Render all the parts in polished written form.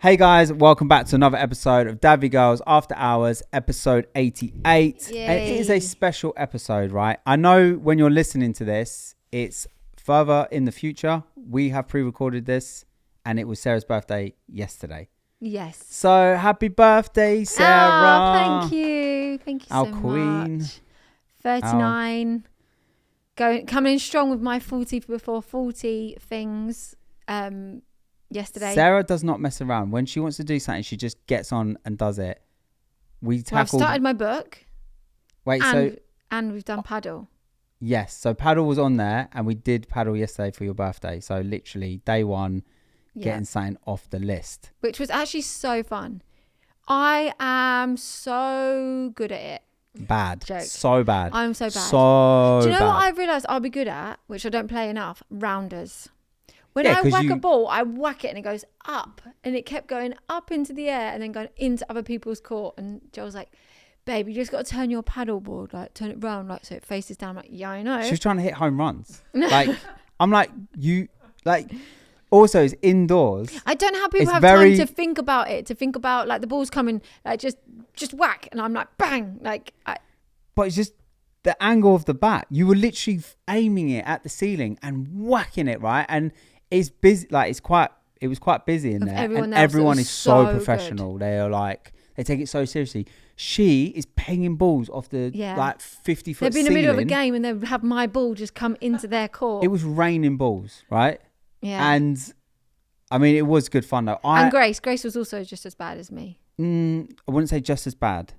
Hey guys, welcome back to another episode of DadVGirls After Hours, episode 88. Yay. And it is a special episode, right? I know when you're listening to this, it's further in the future. We have pre-recorded this and it was Sarah's birthday yesterday. Yes. So happy birthday, Sarah. Oh, thank you. Thank you Our so queen. much. 39. Coming in strong with my 40 before 40 things. Yesterday. Sarah does not mess around. When she wants to do something, she just gets on and does it. I've started my book. Wait, and we've done paddle. Yes, so paddle was on there and we did paddle yesterday for your birthday. So literally day one, getting something off the list. Which was actually so fun. I am so good at it. Bad. Joke. So bad. I'm so bad. So Do you know bad. what I've realised I'll be good at, which I don't play enough? Rounders. When Yeah, I whack a ball, I whack it and it goes up. And it kept going up into the air and then going into other people's court. And Joe was like, babe, you just got to turn your paddle board, like turn it round, like so it faces down. I'm like, yeah, I know. She was trying to hit home runs. Like, I'm like, also it's indoors. I don't know how people have time to think about it, to think about like the ball's coming, like just whack. And I'm like, bang. But it's just the angle of the bat. You were literally aiming it at the ceiling and whacking it, right? And it's busy, like it was quite busy in there. And everyone is so professional. They are like, they take it so seriously. She is pinging balls off the 50 foot They'd be in the ceiling. middle of a game and they'd have my ball just come into their court. It was raining balls, right? Yeah. And I mean, it was good fun though. And Grace was also just as bad as me. I wouldn't say just as bad.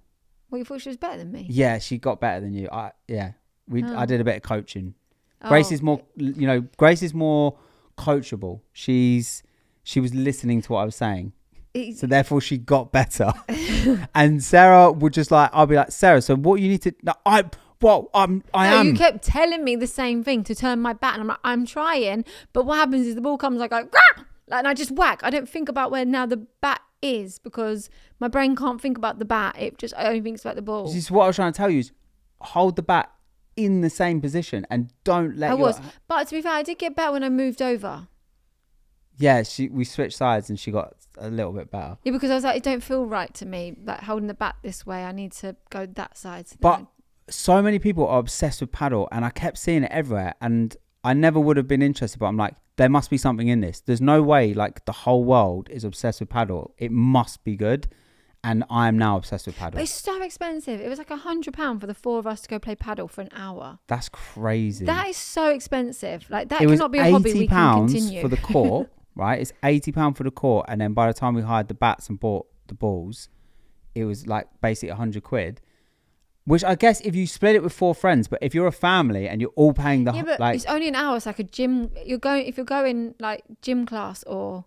Well, you thought she was better than me? Yeah, she got better than you. I did a bit of coaching. Oh. Grace is more, Grace is more coachable. She was listening to what I was saying. So therefore she got better. And Sarah would just I'll be like, Sarah, so what you need to, I am. You kept telling me the same thing to turn my bat and I'm like, I'm trying. But what happens is the ball comes, I go, and I just whack. I don't think about where now the bat is because my brain can't think about the bat. It just only thinks about the ball. This is what I was trying to tell you is hold the bat in the same position and don't let But to be fair, I did get better when I moved over. Yeah, we switched sides and she got a little bit better. Yeah, because I was like, it don't feel right to me, like holding the bat this way. I need to go that side. But so many people are obsessed with paddle and I kept seeing it everywhere and I never would have been interested, but I'm like, there must be something in this. There's no way the whole world is obsessed with paddle. It must be good. And I am now obsessed with paddle. But it's so expensive. It was like £100 for the four of us to go play paddle for an hour. That's crazy. That is so expensive. Like that it cannot be a hobby we can continue. £80 for the court, right? It's £80 for the court. And then by the time we hired the bats and bought the balls, it was basically £100. Which I guess if you split it with 4 friends, but if you're a family and you're all paying but it's only an hour. It's like a gym. If you're going like gym class or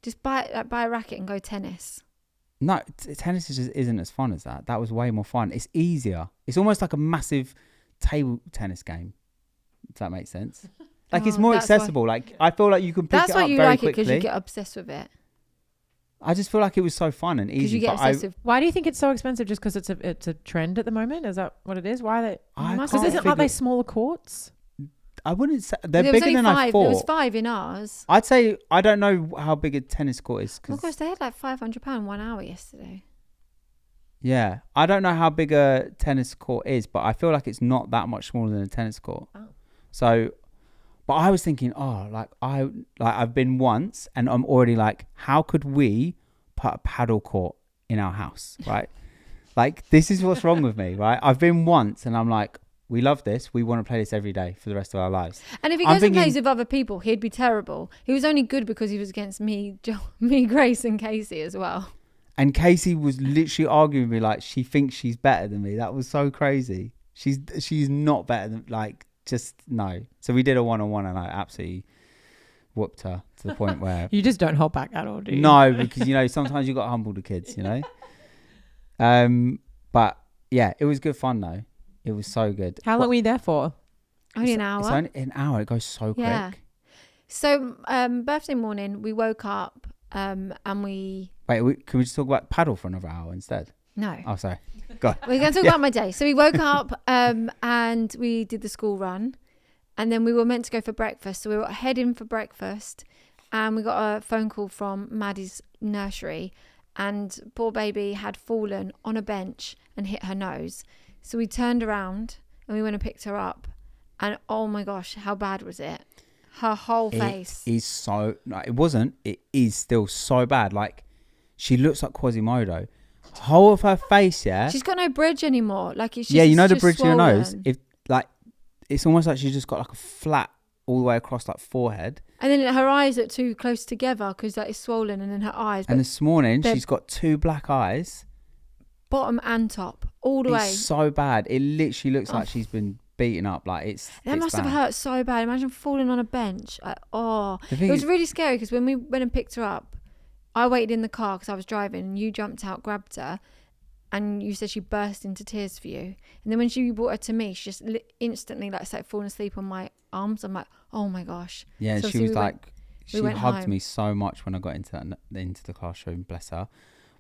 just buy a racket and go tennis. No, tennis just isn't as fun as that. That was way more fun. It's easier. It's almost like a massive table tennis game. Does that make sense? It's more accessible. I feel like you can pick it up very quickly. That's why you like it, because you get obsessed with it. I just feel like it was so fun and easy. Because you get obsessive. Why do you think it's so expensive? Just because it's a trend at the moment? Is that what it is? Why are they? Because aren't they smaller courts? I wouldn't say they're bigger than I thought. There was 5 in ours. I'd say I don't know how big a tennis court is. Oh gosh, they had £500 1 hour yesterday. Yeah, I don't know how big a tennis court is, but I feel like it's not that much smaller than a tennis court. Oh. So, but I was thinking, I've been once, and I'm already how could we put a paddle court in our house, right? This is what's wrong with me, right? I've been once, and I'm like, we love this. We want to play this every day for the rest of our lives. And if he goes and plays with other people, he'd be terrible. He was only good because he was against me, Grace, and Casey as well. And Casey was literally arguing with me she thinks she's better than me. That was so crazy. She's not better than just no. So we did a 1-on-1 and I absolutely whooped her to the point where you just don't hold back at all, do you? No, because sometimes you got to humble the kids, But yeah, it was good fun though. It was so good. How long were you there for? Only an hour. It's only an hour. It goes so quick. Yeah. So birthday morning, we woke up and we... Wait, can we just talk about paddle for another hour instead? No. Oh, sorry. Go on. We're going to talk about my day. So we woke up and we did the school run. And then we were meant to go for breakfast. So we were heading for breakfast. and we got a phone call from Maddie's nursery, and poor baby had fallen on a bench and hit her nose. So we turned around and we went and picked her up, and oh my gosh, how bad was it? Her whole face. It is so... No, it wasn't. It is still so bad. Like, she looks like Quasimodo. Whole of her face, yeah? She's got no bridge anymore. Like, it's just, yeah, you know it's the just bridge swollen. in your nose? If like, it's almost like she's just got like a flat all the way across like forehead. And then her eyes look too close together because that is swollen, and then her eyes. And this morning, she's got 2 black eyes. Bottom and top. All the way. It's so bad. It literally looks like she's been beaten up. Like, that must have hurt so bad. Imagine falling on a bench. Like, it was really scary because when we went and picked her up, I waited in the car because I was driving, and you jumped out, grabbed her, and you said she burst into tears for you. And then when you brought her to me, she just instantly like started falling asleep on my arms. I'm like, oh my gosh. Yeah, so she was like, she hugged me so much when I got into the classroom. Bless her.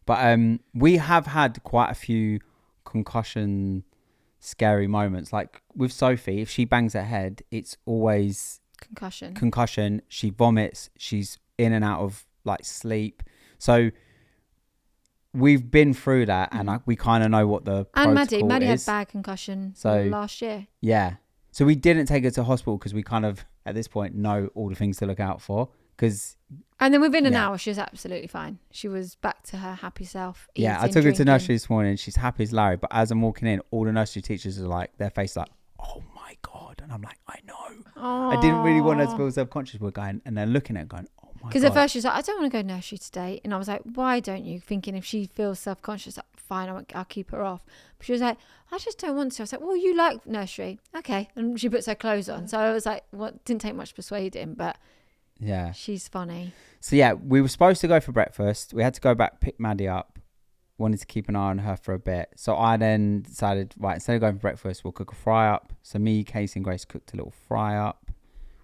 But we have had quite a few concussion scary moments. Like with Sophie, if she bangs her head, it's always concussion. She vomits. She's in and out of like sleep. So we've been through that, and we kind of know what the protocol and Maddie is. had bad concussion last year. Yeah, so we didn't take her to hospital because we kind of at this point know all the things to look out for. And then within an hour, she was absolutely fine. She was back to her happy self. Yeah, I took her to nursery this morning. She's happy as Larry. But as I'm walking in, all the nursery teachers are like, their face like, oh my God. And I'm like, I know. Aww. I didn't really want her to feel self-conscious. We're going, and they're looking at it going, oh my God. Because at first she was like, I don't want to go nursery today. And I was like, why don't you? Thinking if she feels self-conscious, like, fine, I'll keep her off. But she was like, I just don't want to. I was like, well, you like nursery. Okay. And she puts her clothes on. So I was like, well, it didn't take much persuading, but yeah, she's funny. So yeah, we were supposed to go for breakfast. We had to go back, pick Maddie up. Wanted to keep an eye on her for a bit. So I then decided, right, instead of going for breakfast, we'll cook a fry up. So me, Casey and Grace cooked a little fry up,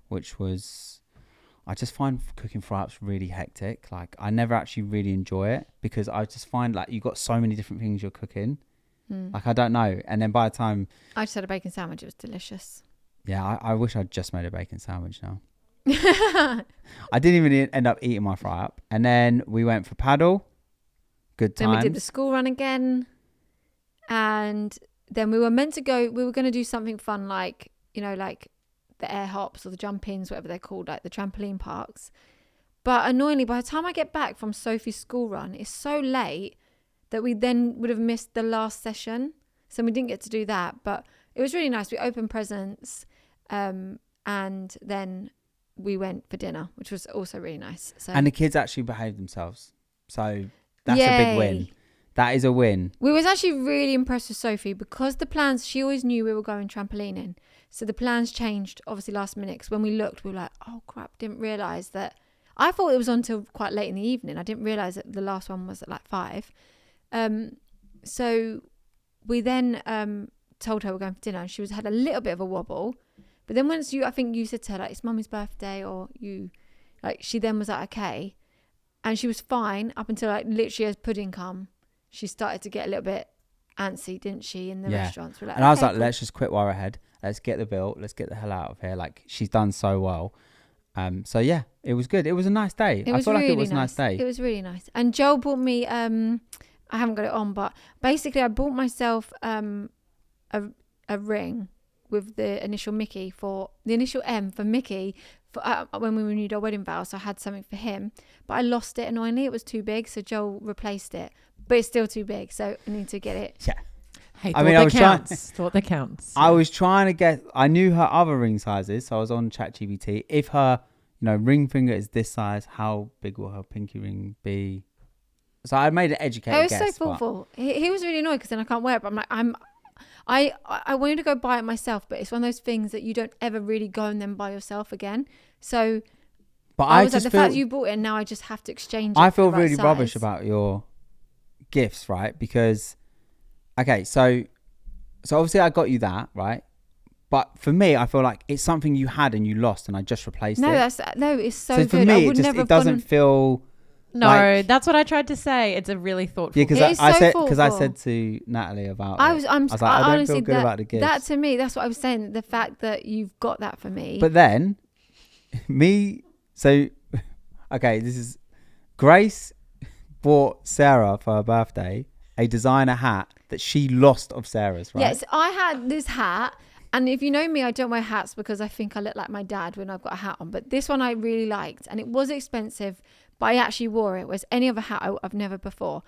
which was, I just find cooking fry ups really hectic. Like I never actually really enjoy it because I just find like you got so many different things you're cooking. Like I don't know. And then by the time I just had a bacon sandwich, it was delicious. Yeah, I wish I'd just made a bacon sandwich now. I didn't even end up eating my fry up. And then we went for paddle. Good times. Then we did the school run again. And then we were meant to go, we were going to do something fun like, you know, like the air hops or the jump-ins, whatever they're called, like the trampoline parks. But annoyingly, by the time I get back from Sophie's school run, it's so late that we then would have missed the last session. So we didn't get to do that. But it was really nice. We opened presents and then we went for dinner, which was also really nice. So, and the kids actually behaved themselves. So that's a big win. That is a win. We was actually really impressed with Sophie because the plans, she always knew we were going trampolining. So the plans changed obviously last minute. Because when we looked, we were like, oh crap, didn't realise that. I thought it was on till quite late in the evening. I didn't realise that the last one was at like 5. So we then told her we're going for dinner, and she had a little bit of a wobble. But then once I think you said to her, like, it's mummy's birthday, or she then was like, okay. And she was fine up until like literally as pudding come, she started to get a little bit antsy, didn't she, in the restaurants. We're like, and I was like, let's just quit while we're ahead. Let's get the bill. Let's get the hell out of here. Like, she's done so well. So yeah, it was good. It was a nice day. I feel like it was a nice day. It was really nice. And Joel bought me, I haven't got it on, but basically I bought myself a ring with the initial M for Mickey for when we renewed our wedding vows. So I had something for him, but I lost it annoyingly. It was too big, so Joel replaced it, but it's still too big, so I need to get it. Yeah. Hey, I was thought that counts. I was trying to get, I knew her other ring sizes, so I was on ChatGPT. If her, ring finger is this size, how big will her pinky ring be? So I made an educated guess. It was so thoughtful. He was really annoyed because then I can't wear it, but I'm like, I wanted to go buy it myself, but it's one of those things that you don't ever really go and then buy yourself again. So, but I was like, the fact you bought it, and now I just have to exchange it. I feel really rubbish about your gifts, right? Because, okay, so obviously I got you that, right? But for me, I feel like it's something you had and you lost, and I just replaced it. No, it's so good. For me, it doesn't feel. No, that's what I tried to say. It's a really thoughtful. Yeah, because I said to Natalie about. I was like, I don't feel good about the gift. That to me, that's what I was saying. The fact that you've got that for me. But then, so Okay, this is Grace bought Sarah for her birthday a designer hat that she lost of Sarah's, right? Yes, I had this hat. And if you know me, I don't wear hats because I think I look like my dad when I've got a hat on. But this one I really liked. And it was expensive, but I actually wore it. Whereas any other hat I've never before.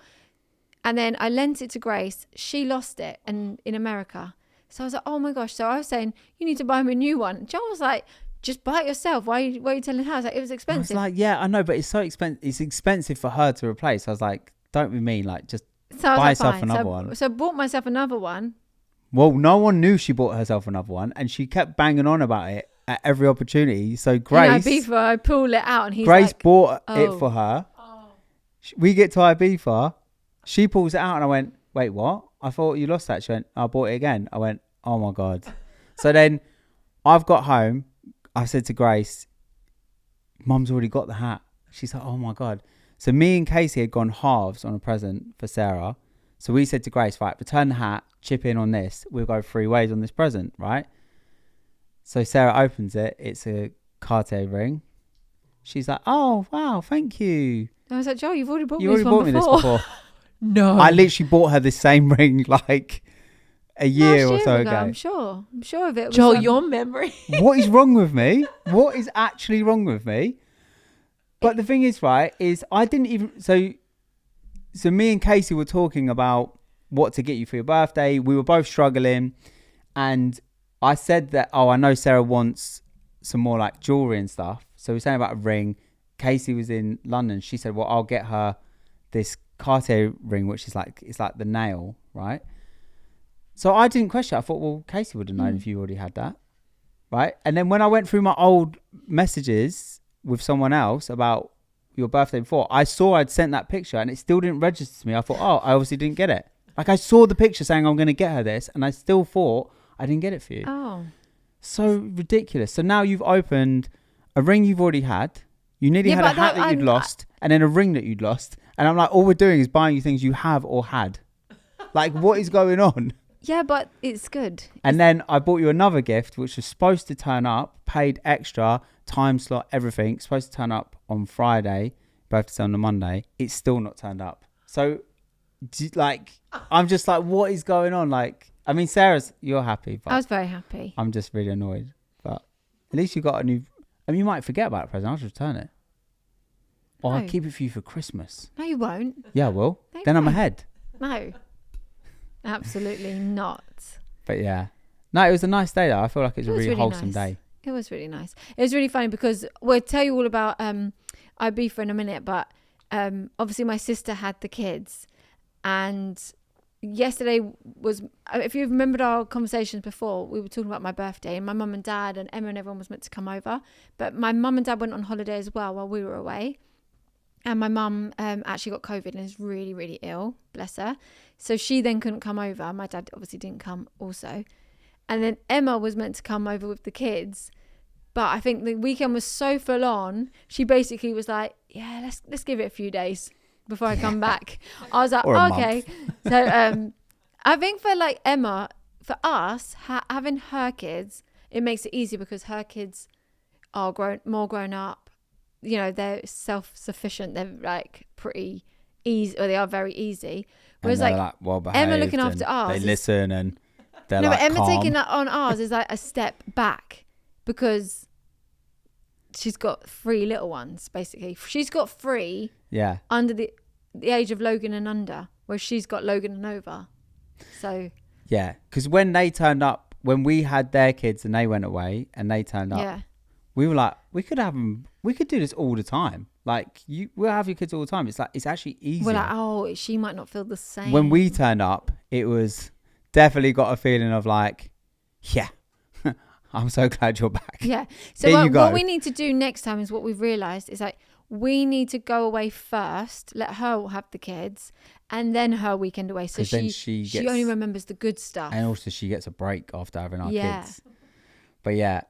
And then I lent it to Grace. She lost it in America. So I was like, oh my gosh. So I was saying, you need to buy me a new one. John was like, just buy it yourself. Why are you telling her? I was like, it was expensive. I was like, yeah, I know, but it's so expensive. It's expensive for her to replace. I was like, don't be mean. Like, just buy yourself another one. So I bought myself another one. Well, no one knew she bought herself another one, and she kept banging on about it at every opportunity. So Grace, Ibiza, I pull it out, and he's Grace like, bought it for her. Oh. We get to Ibiza, she pulls it out, and I went, "Wait, what? I thought you lost that." She went, "I bought it again." I went, "Oh my god!" So then I've got home. I said to Grace, "Mum's already got the hat." She's like, "Oh my god!" So me and Casey had gone halves on a present for Sarah. So we said to Grace, right, return the hat, chip in on this. We'll go 3 ways on this present, right? So Sarah opens it. It's a Cartier ring. She's like, oh, wow, thank you. I was like, Joe, you've already bought me this before. No. I literally bought her the same ring like a year or so ago. I'm sure of it. Joel, your memory. What is wrong with me? What is actually wrong with me? But the thing is, right, is I didn't even... So me and Casey were talking about what to get you for your birthday. We were both struggling. And I said that, I know Sarah wants some more like jewelry and stuff. So we were saying about a ring. Casey was in London. She said, well, I'll get her this Cartier ring, which is like, it's like the nail, right? So I didn't question it. I thought, well, Casey would have known if you already had that, right? And then when I went through my old messages with someone else about your birthday before, I saw I'd sent that picture and it still didn't register to me. I thought, I obviously didn't get it. Like I saw the picture saying I'm going to get her this and I still thought I didn't get it for you. Oh. So ridiculous. So now you've opened a ring you've already had. You nearly had a hat that you'd lost and then a ring that you'd lost. And I'm like, all we're doing is buying you things you have or had. Like, what is going on? Yeah, but it's good. And then I bought you another gift, which was supposed to turn up, paid extra, time slot, everything. Supposed to turn up on Friday, birthday on the Monday. It's still not turned up. So, like, I'm just like, what is going on? Like, I mean, you're happy. But I was very happy. I'm just really annoyed. But at least you got a new... I mean, you might forget about a present. I'll just return it. Or I'll keep it for you for Christmas. No, you won't. Yeah, I will. Then I'm ahead. No. Absolutely not. But yeah. No, it was a nice day though. I feel like it was a really wholesome day. It was really nice. It was really funny because we'll tell you all about Ibiza in a minute, but obviously my sister had the kids and yesterday was, if you've remembered our conversations before, we were talking about my birthday and my mum and dad and Emma and everyone was meant to come over, but my mum and dad went on holiday as well while we were away. And my mum actually got COVID and is really, really ill, bless her. So she then couldn't come over. My dad obviously didn't come also. And then Emma was meant to come over with the kids. But I think the weekend was so full on, she basically was like, yeah, let's give it a few days before I come back. I was like, okay. So I think for like Emma, for us, having her kids, it makes it easier because her kids are more grown up. You know, they're self-sufficient. They're like pretty easy, or they are very easy. Whereas like Emma looking after ours, they listen and they're no, like but Emma calm. taking that on ours is like a step back because she's got 3 little ones. Basically, she's got 3. Yeah. Under the age of Logan and under, where she's got Logan and over. So. Yeah, because when they turned up, when we had their kids and they went away and they turned up. Yeah. We were like, we could have them. We could do this all the time. Like, we'll have your kids all the time. It's like, it's actually easier. We're like, she might not feel the same. When we turned up, it was definitely got a feeling of like, yeah, I'm so glad you're back. Yeah. So what we need to do next time is what we've realised is like, we need to go away first, let her have the kids, and then her weekend away. So she only remembers the good stuff. And also she gets a break after having our kids. But yeah,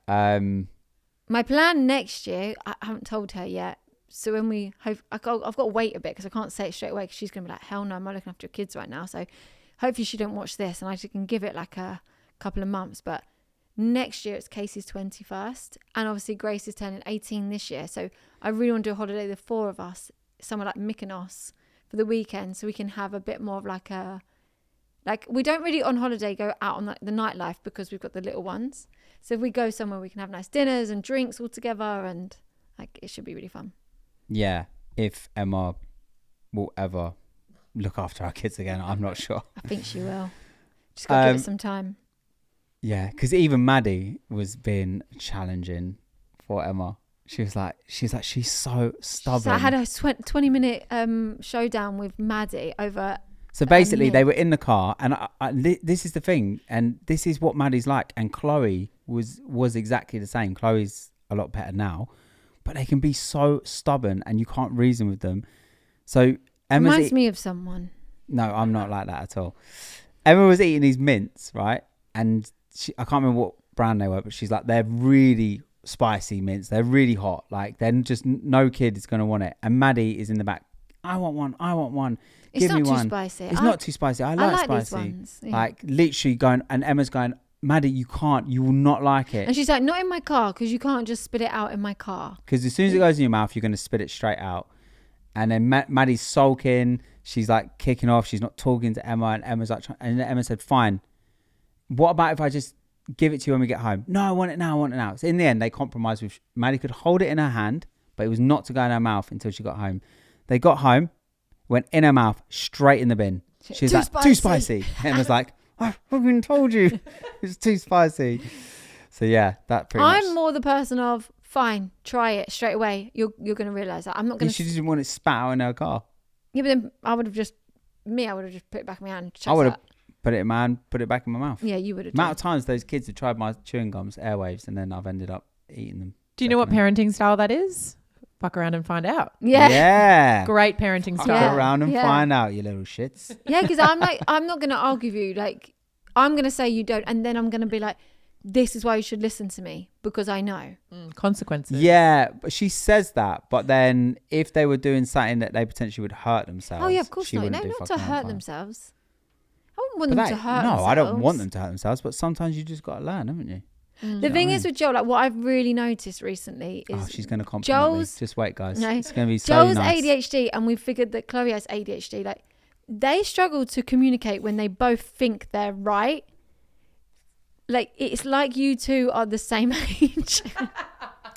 my plan next year, I haven't told her yet. So when we hope, I've got to wait a bit because I can't say it straight away because she's going to be like, hell no, I'm not looking after your kids right now. So hopefully she don't watch this and I can give it like a couple of months. But next year it's Casey's 21st, and obviously Grace is turning 18 this year. So I really want to do a holiday, the 4 of us, somewhere like Mykonos for the weekend, so we can have a bit more of like a, like, we don't really on holiday go out on like the nightlife because we've got the little ones. So if we go somewhere, we can have nice dinners and drinks all together, and like it should be really fun. Yeah, if Emma will ever look after our kids again, I'm not sure. I think she will. Just got to give it some time. Yeah, because even Maddie was being challenging for Emma. She's so stubborn. So I had a 20-minute showdown with Maddie over. So basically, they were in the car, and this is the thing, and this is what Maddie's like. And Chloe was exactly the same. Chloe's a lot better now, but they can be so stubborn, and you can't reason with them. So Emma reminds me of someone. No, I'm not like that at all. Emma was eating these mints, right? And I can't remember what brand they were, but she's like, they're really spicy mints. They're really hot. Like, then just no kid is going to want it. And Maddie is in the back. I want one. Give me one. It's not too spicy. It's not too spicy. I like spicy. These ones. Yeah. Like, literally going, and Emma's going, Maddie, you will not like it. And she's like, not in my car, because you can't just spit it out in my car. Because as soon as it goes in your mouth, you're going to spit it straight out. And then Maddie's sulking. She's like kicking off. She's not talking to Emma. And Emma's like, and Emma said, fine. What about if I just give it to you when we get home? No, I want it now. So in the end, they compromised with Maddie could hold it in her hand, but it was not to go in her mouth until she got home. They got home, went in her mouth, straight in the bin. She's like, too spicy. And was like, I fucking told you it's too spicy. So yeah, that pretty much. I'm more the person of, fine, try it straight away. You're going to realise that. I'm not going to. She didn't want it spat out in her car. Yeah, but then I would have just put it back in my hand. I would have put it in my hand, put it back in my mouth. Yeah, you would have. Amount of times those kids have tried my chewing gums, Airwaves, and then I've ended up eating them. Do you know what parenting style that is? Fuck around and find out. Yeah. Great parenting style. Fuck around and find out, you little shits. Yeah, because I'm not going to argue with you. Like, I'm going to say you don't, and then I'm going to be like, this is why you should listen to me, because I know. Consequences. Yeah, but she says that, but then if they were doing something that they potentially would hurt themselves. Oh yeah, of course not. No, not to hurt themselves. I wouldn't want them to hurt themselves. No, I don't want them to hurt themselves, but sometimes you just got to learn, haven't you? The thing is with Joel, like what I've really noticed recently is she's going to compliment me. Just wait, guys. No, it's going to be so Joel's nice. ADHD, and we figured that Chloe has ADHD. Like, they struggle to communicate when they both think they're right. Like, it's like you two are the same age.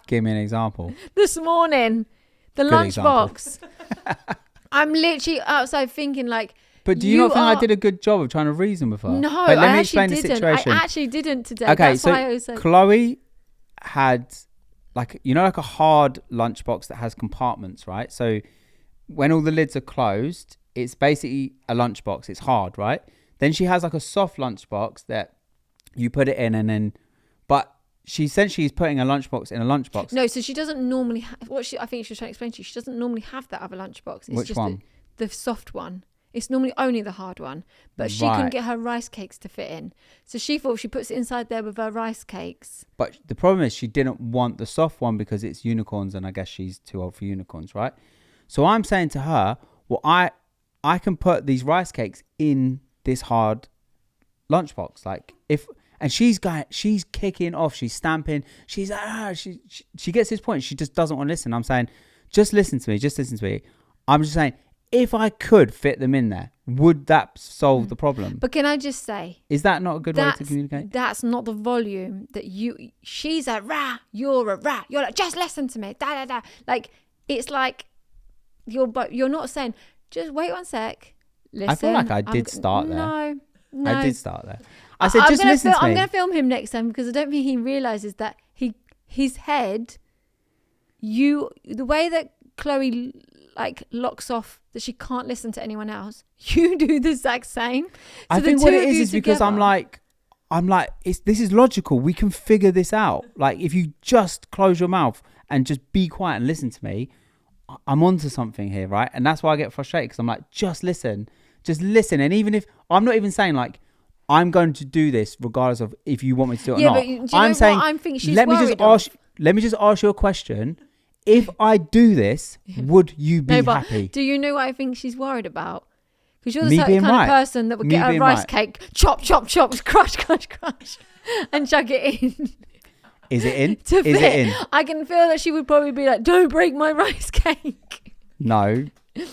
Give me an example. This morning, the lunchbox. I'm literally outside thinking like. But do you not think I did a good job of trying to reason with her? No, let me explain the situation. I actually didn't today. Okay, that's so why I was like, Chloe had like a hard lunchbox that has compartments, right? So when all the lids are closed, it's basically a lunchbox. It's hard, right? Then she has like a soft lunchbox that you put it in, and then, but she essentially is putting a lunchbox in a lunchbox. No, so she doesn't normally I think she was trying to explain to you. She doesn't normally have that other lunchbox. It's Which just one? The soft one. It's normally only the hard one, but she couldn't get her rice cakes to fit in. So she thought she puts it inside there with her rice cakes. But the problem is she didn't want the soft one because it's unicorns, and I guess she's too old for unicorns, right? So I'm saying to her, well, I can put these rice cakes in this hard lunchbox. Like and she's kicking off, she's stamping, she's she gets this point. She just doesn't want to listen. I'm saying, just listen to me. I'm just saying, if I could fit them in there, would that solve the problem? But can I just say, is that not a good way to communicate? That's not the volume that she's a rah, you're a rah, you're like, just listen to me, da da da. Like, it's like you're not saying, just wait 1 sec, listen. I feel like I did start there. No, I did start there. I said, just listen to me. I'm going to film him next time, because I don't think he realizes that his head, the way that Chloe like locks off that she can't listen to anyone else, you do the exact same. So I think what it is because I'm like, this is logical. We can figure this out. Like, if you just close your mouth and just be quiet and listen to me, I'm onto something here, right? And that's why I get frustrated, because I'm like, just listen. And even if I'm not even saying like, I'm going to do this regardless of if you want me to do it or not. But I'm saying, I think she's let me just ask you a question. If I do this, would you be happy? Do you know what I think she's worried about? Because you're the kind of person that would get a rice cake, chop, crush, and chuck it in. Is it in? Is it in? I can feel that she would probably be like, don't break my rice cake. No,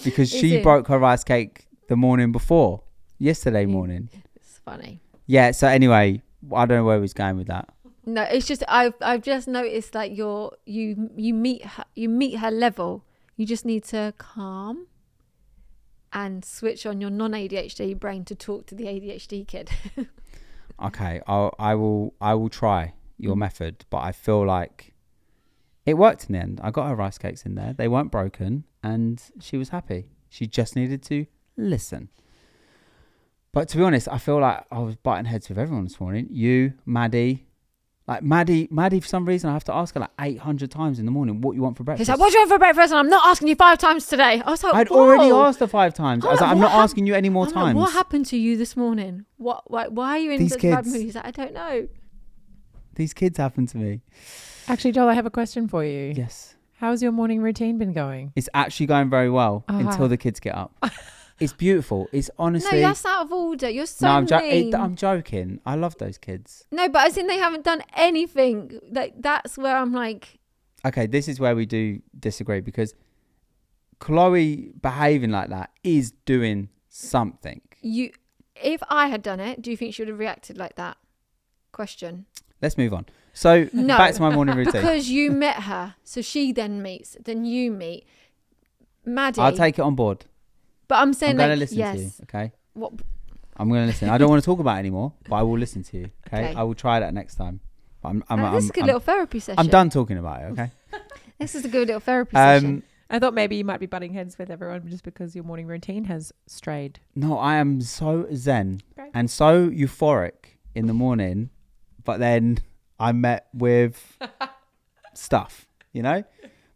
because she broke her rice cake the morning before, yesterday morning. It's funny. Yeah, so anyway, I don't know where he was going with that. No, it's just I've just noticed like you meet her level. You just need to calm and switch on your non-ADHD brain to talk to the ADHD kid. Okay, I will try your method, but I feel like it worked in the end. I got her rice cakes in there. They weren't broken and she was happy. She just needed to listen. But to be honest, I feel like I was butting heads with everyone this morning. You, Maddie. Like Maddie, for some reason, I have to ask her like 800 times in the morning what you want for breakfast. He's like, what do you want for breakfast? And I'm not asking you 5 times today. I was like, I'd already asked her 5 times. I was like, I'm not asking you any more times. Like, what happened to you this morning? Why are you in such bad mood? He's like, I don't know. These kids happen to me. Actually, Joel, I have a question for you. Yes. How's your morning routine been going? It's actually going very well until the kids get up. It's beautiful. It's honestly... No, that's out of order. You're so mean. I'm joking. I love those kids. No, but as in they haven't done anything. Like, that's where I'm like... Okay, this is where we do disagree because Chloe behaving like that is doing something. If I had done it, do you think she would have reacted like that? Question. Let's move on. So, back to my morning routine. Because you met her. So she then meets. Then you meet. Maddie. I'll take it on board. But I'm saying I'm going to listen to you, okay? What? I'm going to listen. I don't want to talk about it anymore, but I will listen to you, okay? I will try that next time. This is a good little therapy session. I'm done talking about it, okay? This is a good little therapy session. I thought maybe you might be butting heads with everyone just because your morning routine has strayed. No, I am so zen and so euphoric in the morning, but then I'm met with stuff, you know?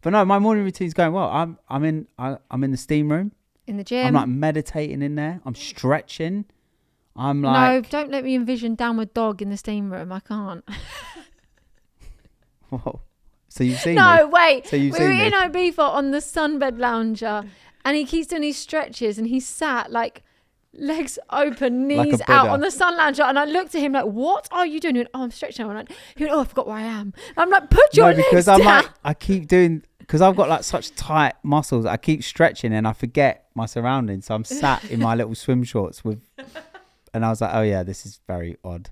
But no, my morning routine's going well. I'm in the steam room. In the gym. I'm like meditating in there. I'm stretching. I'm like... No, don't let me envision downward dog in the steam room. I can't. Whoa. So you've seen No, me? wait. So you've we seen were me? in Ibiza on the sunbed lounger and he keeps doing these stretches and he sat like legs open, knees like out on the sun lounger, and I looked at him like, what are you doing? He went, oh, I'm stretching. He went, oh, I forgot where I am. I'm like, put your legs down. I'm like, I keep doing... Because I've got like such tight muscles, I keep stretching and I forget my surroundings. So I'm sat in my little swim shorts and I was like, oh yeah, this is very odd.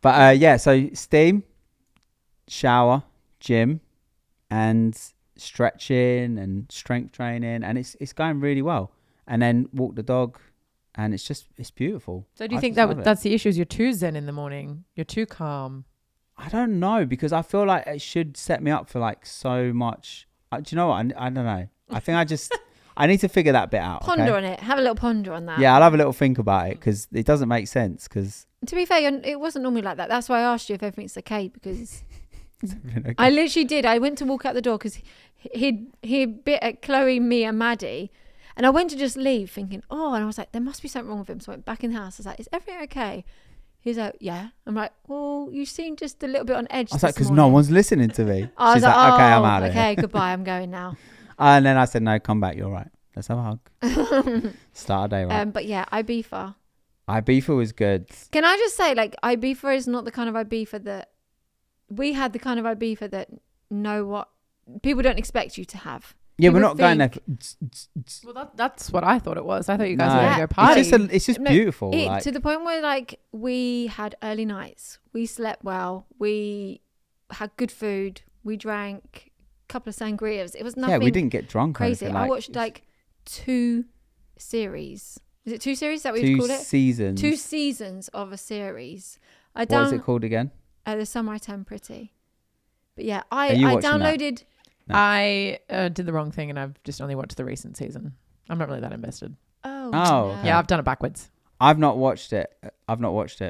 But so steam, shower, gym, and stretching and strength training, and it's going really well. And then walk the dog, and it's beautiful. So do you think that's the issue? Is you're too zen in the morning? You're too calm? I don't know, because I feel like it should set me up for like so much. Do you know what? I don't know. I think I need to figure that bit out. Ponder on it. Have a little ponder on that. Yeah, I'll have a little think about it because it doesn't make sense. Because to be fair, it wasn't normally like that. That's why I asked you if everything's okay, because okay. I literally did. I went to walk out the door because he bit at Chloe, me, and Maddie. And I went to just leave thinking, and I was like, there must be something wrong with him. So I went back in the house. I was like, is everything okay? He's like, yeah. I'm like, well, you seem just a little bit on edge. I was like, because no one's listening to me. I was She's like, okay, I'm out of here. Okay, goodbye. I'm going now. And then I said, no, come back. You're right. Let's have a hug. Start a day, right? But yeah, Ibiza. Ibiza was good. Can I just say, like, Ibiza is not the kind of Ibiza that... We had the kind of Ibiza that people don't expect you to have. Yeah, we're not going there. Well, that's what I thought it was. I thought you guys were going to go party. It's just beautiful. To the point where, like, we had early nights. We slept well. We had good food. We drank a couple of sangrias. It was nothing. Yeah, we didn't get drunk. Crazy. I watched like 2 series. Is it 2 series that we'd call it? 2 seasons. 2 seasons of a series. What is it called again? The Summer I Turned Pretty. But yeah, I downloaded... No. I did the wrong thing and I've just only watched the recent season. I'm not really that invested. Oh. No. Okay. Yeah, I've done it backwards. I've not watched it,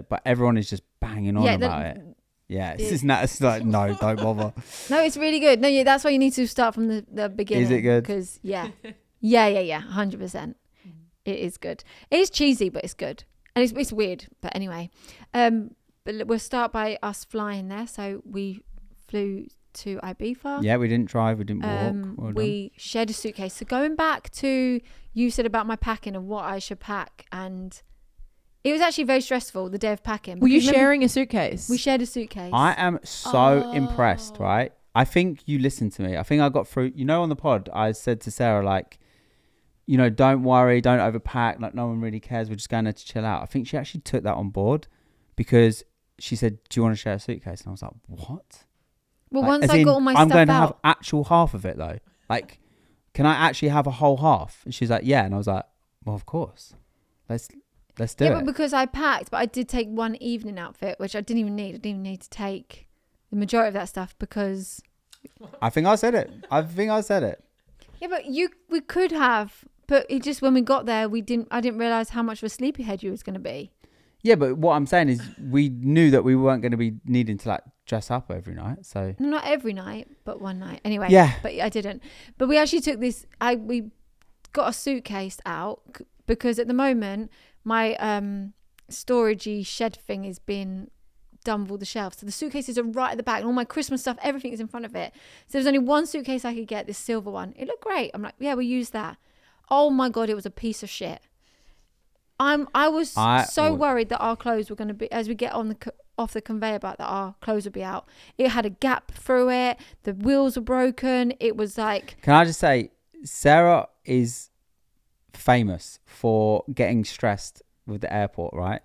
but everyone is just banging on about it. Yeah, it's like, no, don't bother. No, it's really good. No, that's why you need to start from the beginning. Is it good? Because, yeah, 100%. It is good. It is cheesy, but it's good. And it's weird, but anyway. But we'll start by us flying there. So we flew to Ibiza. Yeah, we didn't drive. We didn't walk. Well we shared a suitcase. So going back to you said about my packing and what I should pack, and it was actually very stressful the day of packing. Were you sharing a suitcase? We shared a suitcase. I am so impressed, right? I think you listened to me. I think I got through. On the pod, I said to Sarah, like, don't worry, don't overpack. Like, no one really cares. We're just going there to chill out. I think she actually took that on board because she said, do you want to share a suitcase? And I was like, what? Well, once I got all my stuff out. I'm going to have actual half of it, though. Like, can I actually have a whole half? And she's like, yeah. And I was like, well, of course. Let's do it. Yeah, but because I packed, but I did take one evening outfit, which I didn't even need. I didn't even need to take the majority of that stuff because... I think I said it. Yeah, but we could have, but it just, when we got there, I didn't realise how much of a sleepyhead you was going to be. Yeah, but what I'm saying is we knew that we weren't going to be needing to like dress up every night. So not every night, but one night. Anyway, yeah. But I didn't. But we actually took this, we got a suitcase out because at the moment, my storagey shed thing is being done with all the shelves, so the suitcases are right at the back and all my Christmas stuff, everything is in front of it. So there's only one suitcase I could get, this silver one. It looked great. I'm like, yeah, we'll use that. Oh my god, it was a piece of shit. I was so worried that our clothes were going to be, as we get on off the conveyor belt, that our clothes would be out. It had a gap through it, the wheels were broken. It was like, can I just say, Sarah is famous for getting stressed with the airport, right?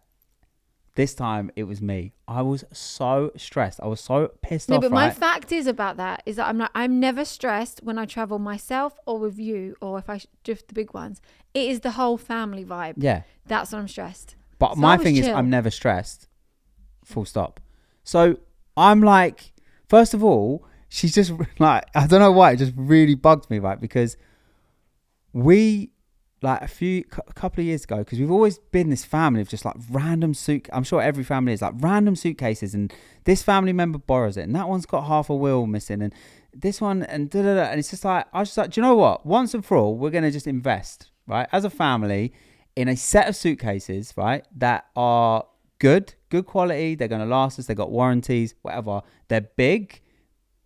This time it was me. I was so stressed. I was so pissed off. But my fact is about that is that I'm never stressed when I travel myself or with you, or if I drift the big ones. It is the whole family vibe. Yeah. That's when I'm stressed. But so my thing is I'm never stressed. Full stop. So I'm like, first of all, she's just like, I don't know why, it just really bugged me, right? Because we, like a couple of years ago, because we've always been this family of just like random I'm sure every family is like random suitcases, and this family member borrows it and that one's got half a wheel missing and this one and and it's just like, I was just like, do you know what, once and for all we're going to just invest, right, as a family in a set of suitcases, right, that are good quality, they're going to last us, they got warranties, whatever, they're big,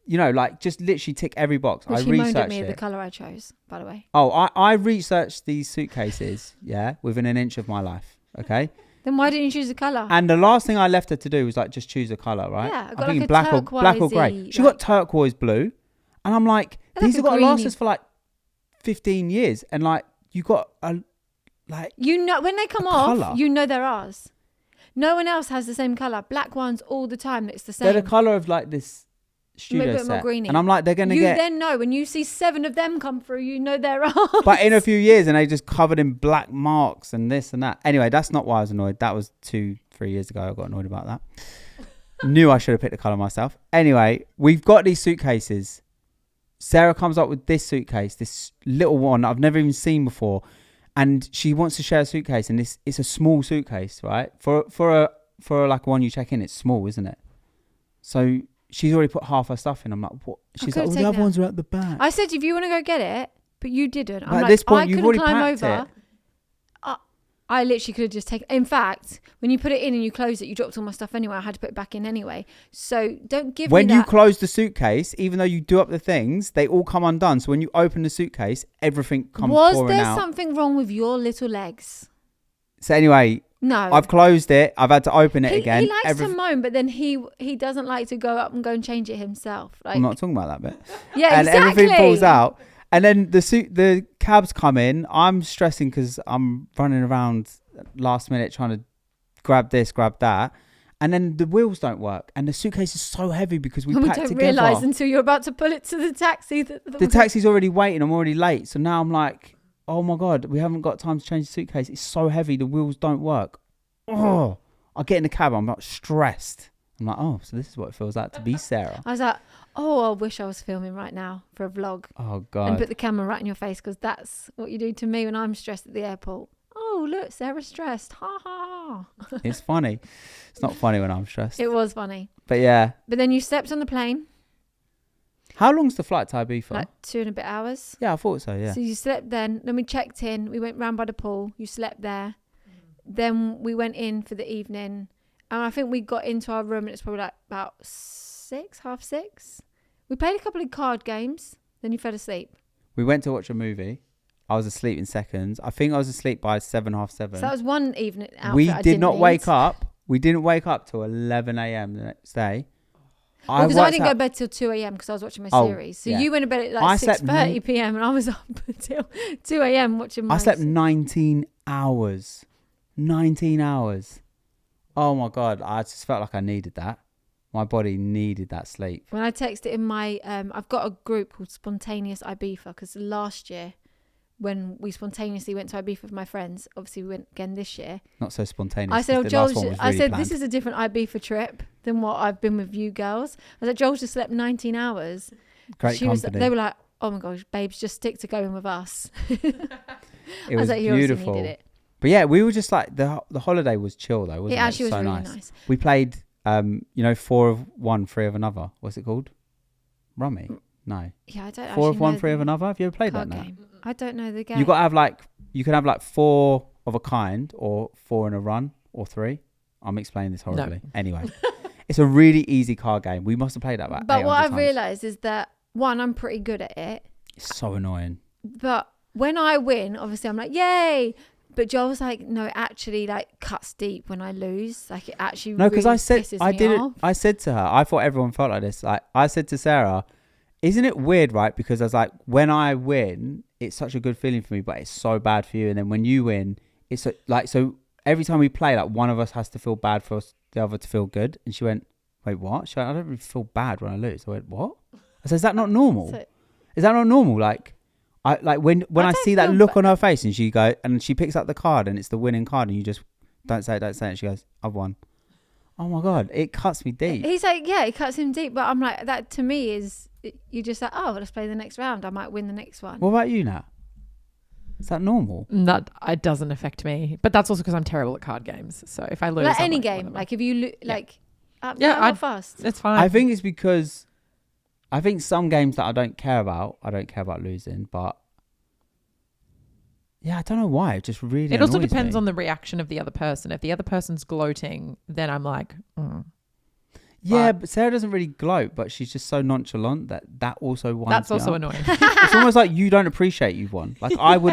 like just literally tick every box. Which I researched at me the colour I chose, by the way. Oh, I researched these suitcases, yeah, within an inch of my life, okay? Then why didn't you choose a colour? And the last thing I left her to do was like just choose a colour, right? Yeah, I got like a black or grey. She got turquoise blue, and I'm like, these have got to last us for like 15 years, and like you got a like when they come off, colour. They're ours. No one else has the same colour. Black ones all the time. It's the same. They're the colour of like this studio set. Greeny. And I'm like, they're gonna get. You then know when you see 7 of them come through, they're ours. But in a few years, and they just covered in black marks and this and that. Anyway, that's not why I was annoyed. That was 2-3 years ago. I got annoyed about that. Knew I should have picked the colour myself. Anyway, we've got these suitcases. Sarah comes up with this suitcase, this little one I've never even seen before, and she wants to share a suitcase, and it's a small suitcase, right? For like one you check in, it's small, isn't it? So she's already put half her stuff in. I'm like, what? She's like, the other ones are at the back. I said, if you want to go get it, but you didn't. I'm at this point, you've already packed it. I literally could have just taken. In fact, when you put it in and you close it, you dropped all my stuff anyway. I had to put it back in anyway. So don't give me that. When you close the suitcase, even though you do up the things, they all come undone. So when you open the suitcase, everything comes pouring out. Was there something wrong with your little legs? So anyway, no, I've closed it. I've had to open it again. He likes to moan, but then he doesn't like to go up and go and change it himself. Like, I'm not talking about that bit. Yeah, and exactly. Everything falls out. And then the cabs come in. I'm stressing because I'm running around last minute trying to grab this, grab that. And then the wheels don't work. And the suitcase is so heavy because we packed together. We don't realise until you're about to pull it to the taxi. The taxi's already waiting. I'm already late. So now I'm like, oh my God, we haven't got time to change the suitcase. It's so heavy. The wheels don't work. Oh, I get in the cab. I'm like stressed. I'm like, oh, so this is what it feels like to be Sarah. I was like, oh, I wish I was filming right now for a vlog. Oh, God. And put the camera right in your face, because that's what you do to me when I'm stressed at the airport. Oh, look, Sarah's stressed. Ha, ha, ha. It's funny. It's not funny when I'm stressed. It was funny. But yeah. But then you slept on the plane. How long's the flight to Ibiza? Like 2 and a bit hours. Yeah, I thought so, yeah. So you slept then we checked in. We went round by the pool. You slept there. Then we went in for the evening. And I think we got into our room and it's probably like about 6, half 6. We played a couple of card games. Then you fell asleep. We went to watch a movie. I was asleep in seconds. I think I was asleep by 7:30. So that was one evening outfit We I did not need. wake up. We didn't wake up till 11 a.m. the next day. Because I didn't go to bed till 2 a.m. because I was watching my series. So you went to bed at like 6:30 p.m. and I was up until 2 a.m. watching my I slept 19 hours. 19 hours. Oh my God. I just felt like I needed that. My body needed that sleep. When I texted in my, I've got a group called Spontaneous Ibiza because last year when we spontaneously went to Ibiza with my friends, obviously we went again this year. Not so spontaneous. I said, Joel, this is a different Ibiza trip than what I've been with you girls. I said, Joel just slept 19 hours. Great company. They were like, oh my gosh, babes, just stick to going with us. It was beautiful. Needed it. But yeah, we were just like, the holiday was chill though, wasn't it? It actually was so really nice. We played, 4 of one, 3 of another. What's it called? Rummy? No. Yeah, I don't know. 4 of one, 3 of another. Have you ever played that now? I don't know the game. You got to have you can have 4 of a kind or 4 in a run or 3. I'm explaining this horribly. No. Anyway, it's a really easy card game. We must have played that about 800 times. But what I've realised is that, one, I'm pretty good at it. It's so annoying. But when I win, obviously I'm like, yay. But Joel's like, no, it actually cuts deep when I lose. Like it actually because I said I said to her, I thought everyone felt like this. Like I said to Sarah, isn't it weird, right? Because I was like, when I win, it's such a good feeling for me, but it's so bad for you. And then when you win, it's so every time we play, one of us has to feel bad for the other to feel good. And she went, wait, what? She went, I don't really feel bad when I lose. I went, what? I said, is that not normal? Is that not normal? When I see that look on her face and she picks up the card and it's the winning card and you just don't say it. And she goes, I've won. Oh my God, it cuts me deep. He's like, yeah, it cuts him deep. But I'm like, that to me is, you're just like, oh, let's play the next round. I might win the next one. What about you, Nat? Is that normal? That it doesn't affect me. But that's also because I'm terrible at card games. So if I lose, like any game, whatever. Like if you I'm fast. It's fine. I think it's because I think some games that I don't care about losing, but yeah, I don't know why. It just really It also depends on the reaction of the other person. If the other person's gloating, then I'm like, Yeah, but Sarah doesn't really gloat, but she's just so nonchalant that also winds That's me also up. annoying. It's almost like you don't appreciate you've won. Like I would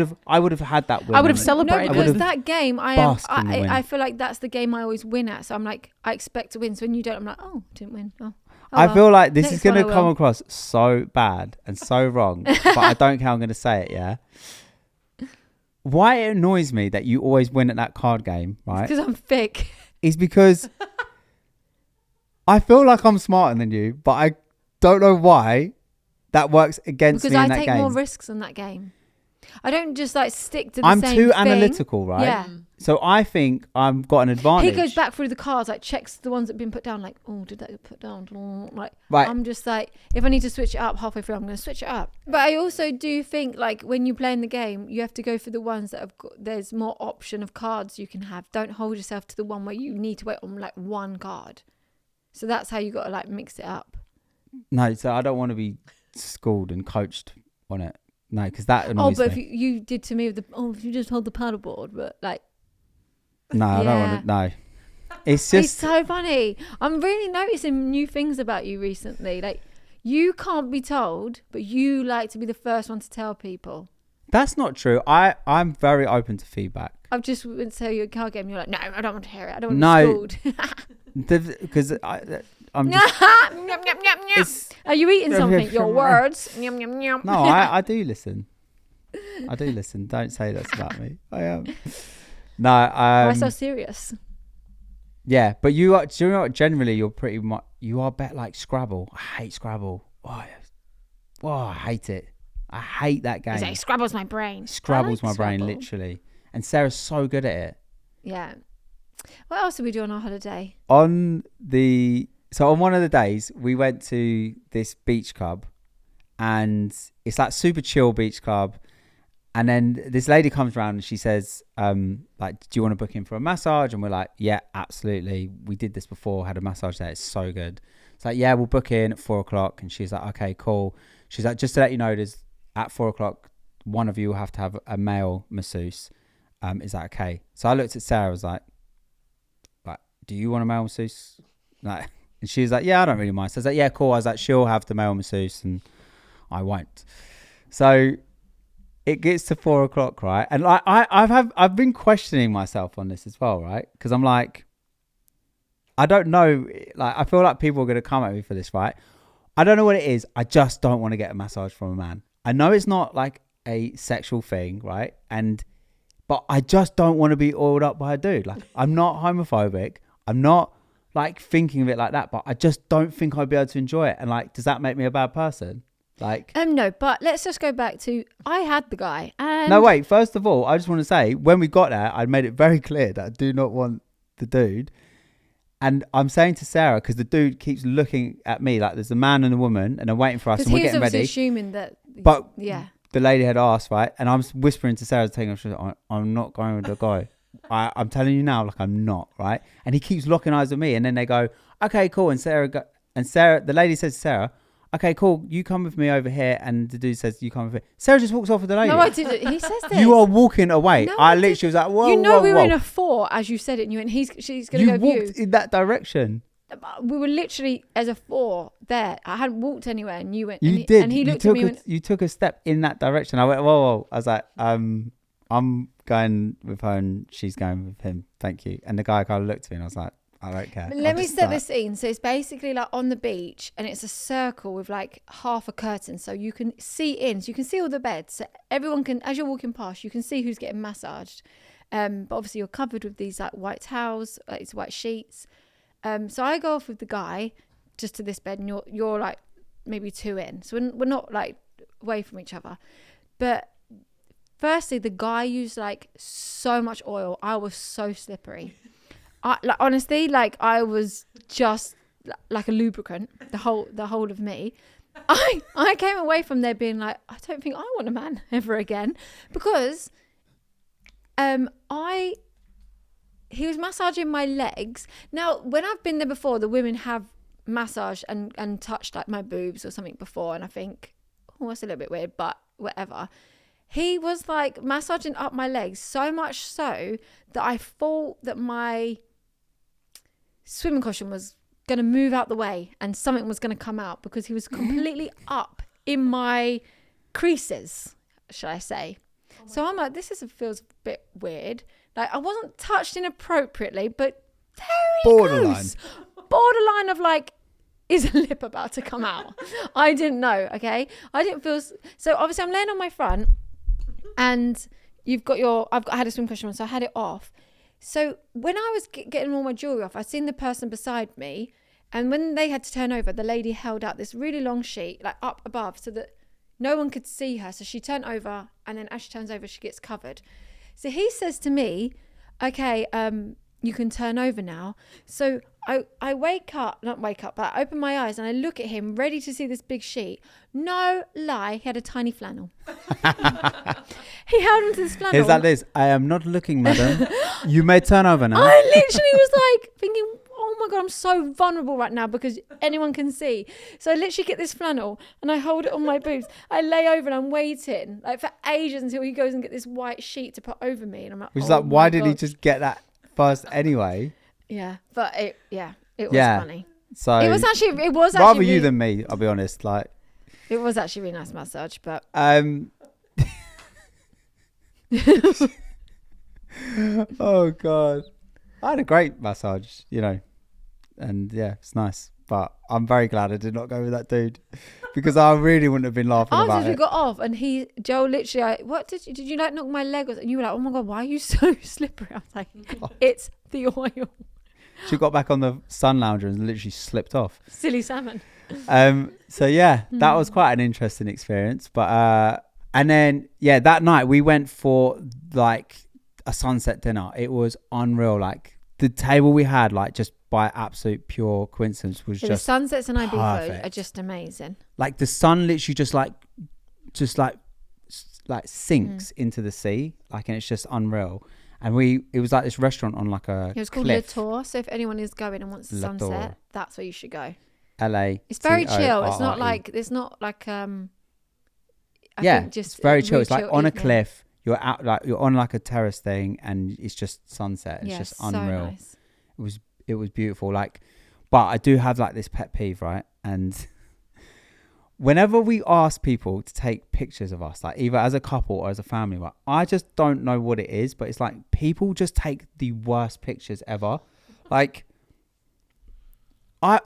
have had that win. I would have celebrated. No, because that game, I feel like that's the game I always win at. So I'm like, I expect to win. So when you don't, I'm like, oh, didn't win. Oh. I feel like this is going to come across so bad and so wrong, but I don't care. I'm going to say it, yeah? Why it annoys me that you always win at that card game, right? Because I'm thick. Is because I feel like I'm smarter than you, but I don't know why that works against me in that game. Because I take more risks in that game. I don't just stick to the same thing. I'm too analytical, right? Yeah. So I think I've got an advantage. He goes back through the cards, checks the ones that have been put down, oh, did that get put down? Right. I'm just if I need to switch it up halfway through, I'm going to switch it up. But I also do think when you play in the game, you have to go for the ones that have there's more option of cards you can have. Don't hold yourself to the one where you need to wait on one card. So that's how you got to mix it up. No, so I don't want to be schooled and coached on it. No, because that annoys me. If you did to me with if you just hold the paddleboard, but no, I don't want to. No, it's so funny. I'm really noticing new things about you recently. You can't be told, but you like to be the first one to tell people. That's not true. I'm very open to feedback. I've just went to tell you a card game. You're like, no, I don't want to hear it. I don't want to be schooled. Because I'm just... Are you eating something? Your words. No, I do listen. I do listen. Don't say that's about me. I am. No. Why so serious? Yeah, but you are. Do you know what? Generally, you're pretty much. You are better Scrabble. I hate Scrabble. Oh, I hate it. I hate that game. Scrabble's my brain. Scrabble's my brain, literally. And Sarah's so good at it. Yeah. What else did we do on our holiday? On one of the days, we went to this beach club, and it's super chill beach club. And then this lady comes around and she says, do you want to book in for a massage? And we're like, yeah, absolutely. We did this before, had a massage there. It's so good. It's like, yeah, we'll book in at 4:00. And she's like, okay, cool. She's like, just to let you know, there's at 4:00, one of you will have to have a male masseuse. Is that okay? So I looked at Sarah, I was like, do you want a male masseuse? And she was like, yeah, I don't really mind. So I was like, yeah, cool. I was like, she'll have the male masseuse and I won't. So it gets to 4 o'clock, right? And like I've been questioning myself on this as well, right? Because I'm like, I don't know. Like, I feel like people are going to come at me for this, right? I don't know what it is. I just don't want to get a massage from a man. I know it's not like a sexual thing, right? But I just don't want to be oiled up by a dude. Like, I'm not homophobic. I'm not like thinking of it like that, but I just don't think I'd be able to enjoy it. And like, does that make me a bad person? Like, no, but let's just go back to, I had the guy and... No, wait, first of all, I just want to say, when we got there, I made it very clear that I do not want the dude. And I'm saying to Sarah, because the dude keeps looking at me like there's a man and a woman and they're waiting for us and we're getting ready. Because he was assuming that... But yeah, the lady had asked, right? And I'm whispering to Sarah, taking her, I'm not going with the guy. I'm telling you now, like, I'm not, right? And he keeps locking eyes with me. And then they go, okay, cool. And Sarah, the lady says to Sarah, okay, cool, you come with me over here. And the dude says, you come with me. Sarah just walks off with the lady. No, I didn't. He says this. You are walking away. No, I literally was like, whoa, you know, whoa, we whoa. were in a 4 as you said it, and she's going to go with you. You walked in that direction. We were literally as a 4 there. I hadn't walked anywhere, and you went. You did. And he looked at me and went, you took a step in that direction. I went, whoa. I was like, I'm going with her and she's going with him. Thank you. And the guy kind of looked at me and I was like, I don't care. Let me set the scene. So it's basically like on the beach and it's a circle with like half a curtain. So you can see in. So you can see all the beds. So everyone can, as you're walking past, you can see who's getting massaged. But obviously you're covered with these like white towels, like these white sheets. So I go off with the guy just to this bed and you're like maybe 2 in. So we're not like away from each other. But firstly, the guy used like so much oil. I was so slippery. Honestly, like I was just like a lubricant, the whole of me. I came away from there being like, I don't think I want a man ever again, because he was massaging my legs. Now, when I've been there before, the women have massaged and touched like my boobs or something before, and I think, oh, that's a little bit weird, but whatever. He was like massaging up my legs, so much so that I thought that my swimming costume was going to move out the way and something was going to come out, because he was completely up in my creases, should I say. So I'm like, feels a bit weird. Like, I wasn't touched inappropriately, but there he goes. Borderline of like, is a lip about to come out? I didn't know, okay? I didn't feel... So obviously I'm laying on my front and I had a swim costume on, so I had it off. So when I was getting all my jewelry off, I seen the person beside me, and when they had to turn over, the lady held out this really long sheet, like up above, so that no one could see her. So she turned over, and then as she turns over, she gets covered. So he says to me, okay, you can turn over now. So I I open my eyes and I look at him, ready to see this big sheet. No lie, he had a tiny flannel. He held onto this flannel. Is that this? I am not looking, madam. You may turn over now. I literally was like thinking, oh my God, I'm so vulnerable right now because anyone can see. So I literally get this flannel and I hold it on my boobs. I lay over and I'm waiting like for ages until he goes and get this white sheet to put over me. And I'm like, why did he just get that first anyway? Yeah, but it was funny. So it was actually rather really, you than me, I'll be honest. Like, it was actually a really nice massage, but oh God, I had a great massage, and yeah, it's nice. But I'm very glad I did not go with that dude, because I really wouldn't have been laughing about it. After we got off, and Joel literally, what did you like knock my leg? And you were like, oh my God, why are you so slippery? I was like, it's the oil. She got back on the sun lounger and literally slipped off. Silly salmon. So yeah, that was quite an interesting experience. But and then that night we went for like a sunset dinner. It was unreal. Like the table we had, like just by absolute pure coincidence, was just the sunsets in Ibiza perfect. Are just amazing. Like the sun literally just sinks into the sea, like, and it's just unreal. And it was like this restaurant on like a It was called cliff. Le Tour. So if anyone is going and wants a sunset, that's where you should go. LA. It's very chill. It's not like it's very chill. It's like on a evening. cliff. You're out, like you're on like a terrace thing, and it's just sunset. It's just unreal. So nice. It was beautiful. Like, But I do have like this pet peeve, right? And whenever we ask people to take pictures of us, like either as a couple or as a family, right, I just don't know what it is, but it's like people just take the worst pictures ever. Like,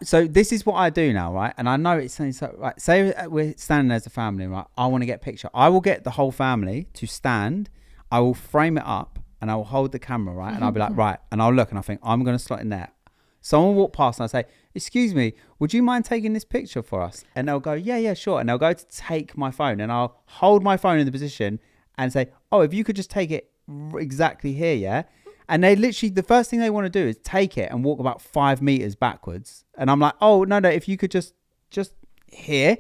so this is what I do now, right? And I know it's so, right, say we're standing as a family, right? I want to get a picture. I will get the whole family to stand. I will frame it up and I will hold the camera, right? And I'll be like, right. And I'll look and I think, I'm going to slot in there. Someone will walk past and I say, excuse me, would you mind taking this picture for us? And they'll go, yeah, sure. And they'll go to take my phone and I'll hold my phone in the position and say, oh, if you could just take it exactly here, yeah? And they literally, the first thing they want to do is take it and walk about 5 meters backwards. And I'm like, oh, no, if you could just here,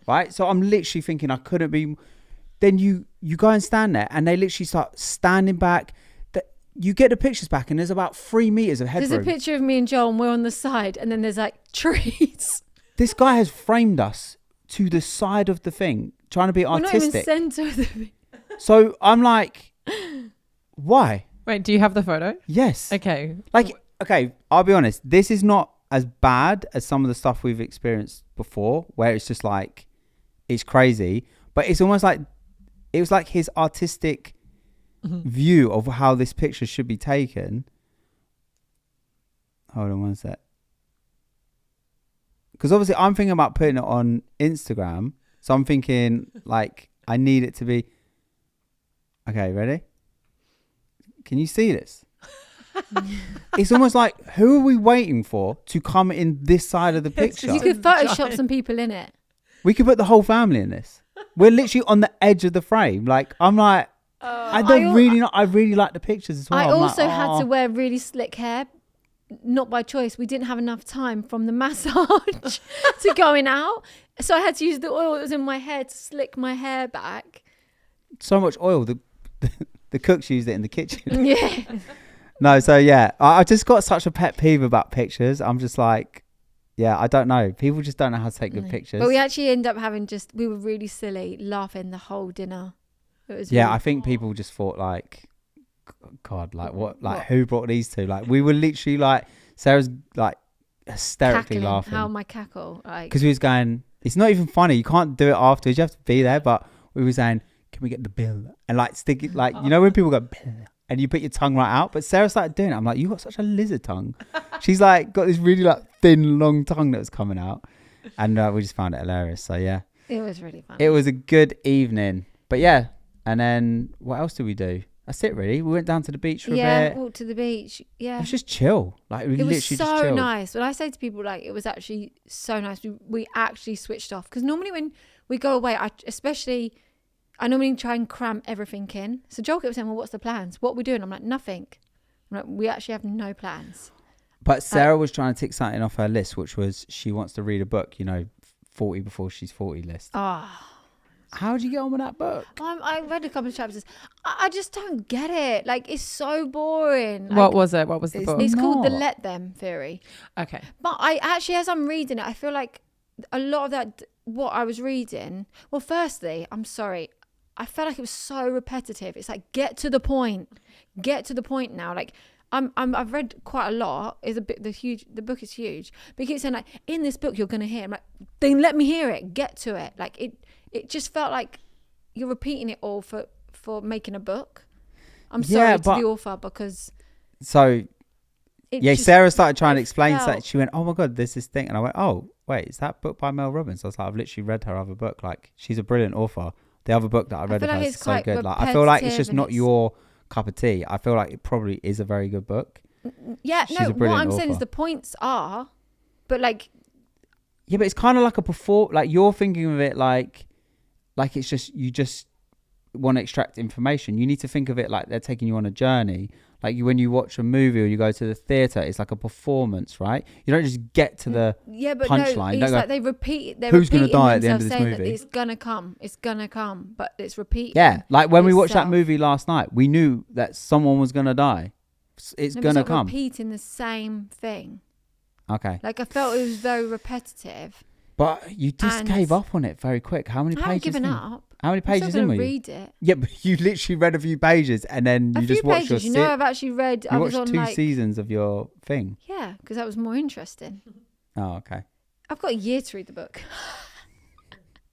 right? So I'm literally thinking I couldn't be. Then you go and stand there and they literally start standing back. You get the pictures back and there's about 3 meters of headroom. There's a picture of me and Joel and we're on the side and then there's like trees. This guy has framed us to the side of the thing, trying to be artistic. We're not even centre of the thing. So I'm like, why? Wait, do you have the photo? Yes. Okay. Like, okay, I'll be honest. This is not as bad as some of the stuff we've experienced before, where it's just like, it's crazy. But it's almost like, it was like his artistic view of how this picture should be taken. Hold on one sec. Because obviously I'm thinking about putting it on Instagram. So I'm thinking like, I need it to be. Okay, ready? Can you see this? It's almost like, who are we waiting for to come in this side of the picture? You could Photoshop some people in it. We could put the whole family in this. We're literally on the edge of the frame. Like, I'm like, I really like the pictures as well. I also had to wear really slick hair, not by choice. We didn't have enough time from the massage to going out. So I had to use the oil that was in my hair to slick my hair back. So much oil. The cooks used it in the kitchen. Yeah. No, so yeah, I just got such a pet peeve about pictures. I'm just like, yeah, I don't know. People just don't know how to take good pictures. But we actually end up we were really silly, laughing the whole dinner. It was I think people just thought like, God, like what? Who brought these two? Like we were literally like, Sarah's like hysterically laughing. How my cackle? Because we was going, it's not even funny. You can't do it afterwards. You have to be there. But we were saying, can we get the bill? And like stick it, like, you know when people go, bill, and you put your tongue right out. But Sarah started doing it. I'm like, you got such a lizard tongue. She's like got this really like thin, long tongue that was coming out. And we just found it hilarious. So yeah. It was really fun. It was a good evening. But yeah. And then what else did we do? That's it really. We went down to the beach for a bit. Yeah, walked to the beach. Yeah. It was just chill. Like we literally just chilled. It was so nice. When I say to people like it was actually so nice. We actually switched off. Because normally when we go away, I normally try and cram everything in. So Joel kept saying, well, what's the plans? What are we doing? I'm like, nothing. I'm like, we actually have no plans. But Sarah was trying to tick something off her list, which was she wants to read a book, 40 before she's 40 list. How did you get on with that book? I read a couple of chapters. I just don't get it. Like, it's so boring. Like, what was it? What was the book? It's called The Let Them Theory. Okay. But I actually, as I'm reading it, I feel like a lot of that, what I was reading, well, firstly, I'm sorry. I felt like it was so repetitive. It's like, get to the point. Get to the point now. Like, I've read quite a lot. The book is huge. But he keeps saying like, in this book you're gonna hear. I'm like, then let me hear it. Get to it. Like it just felt like you're repeating it all for making a book. I'm sorry to the author because. So. Sarah started trying to explain something. She went, "Oh my God, there's this thing," and I went, "Oh wait, is that book by Mel Robbins?" I was like, "I've literally read her other book. Like, she's a brilliant author." The other book that I read of hers is so good. Like, I feel like it's just not your cup of tea. I feel like it probably is a very good book. Yeah, she's what I'm saying is the points are, but like. Yeah, but it's kind of like like you're thinking of it like it's just, you just want to extract information. You need to think of it like they're taking you on a journey. Like when you watch a movie or you go to the theatre, it's like a performance, right? You don't just get to the punchline. No, it's like they repeat. Who's going to die at the end of this movie? That it's gonna come, but it's repeating. Yeah, like when we watched that movie last night, we knew that someone was going to die. It's going to come. Repeating the same thing. Okay. Like I felt it was very repetitive. But you just gave up on it very quick. How many pages? I haven't given up. How many pages in were you? Read it. Yeah, but you literally read a few pages and then you just watched I've actually read. You watched 2 seasons of your thing. Yeah, because that was more interesting. Oh, okay. I've got a year to read the book.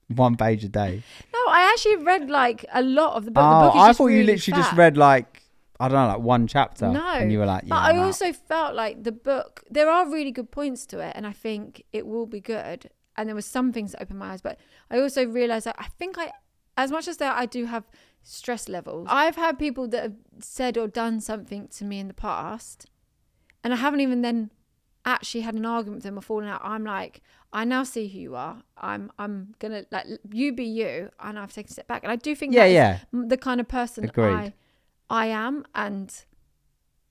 1 page a day. No, I actually read like a lot of the book. Oh, The book is I just thought you really literally fat. just read like, I don't know, like one chapter. No. And you were like, yeah. But I also felt like the book, there are really good points to it. And I think it will be good. And there was some things that opened my eyes. But I also realised that as much as that I do have stress levels, I've had people that have said or done something to me in the past. And I haven't even then actually had an argument with them or fallen out. I'm like, I now see who you are. I'm gonna like you be you, and I've taken a step back. And I do think that is the kind of person I am. And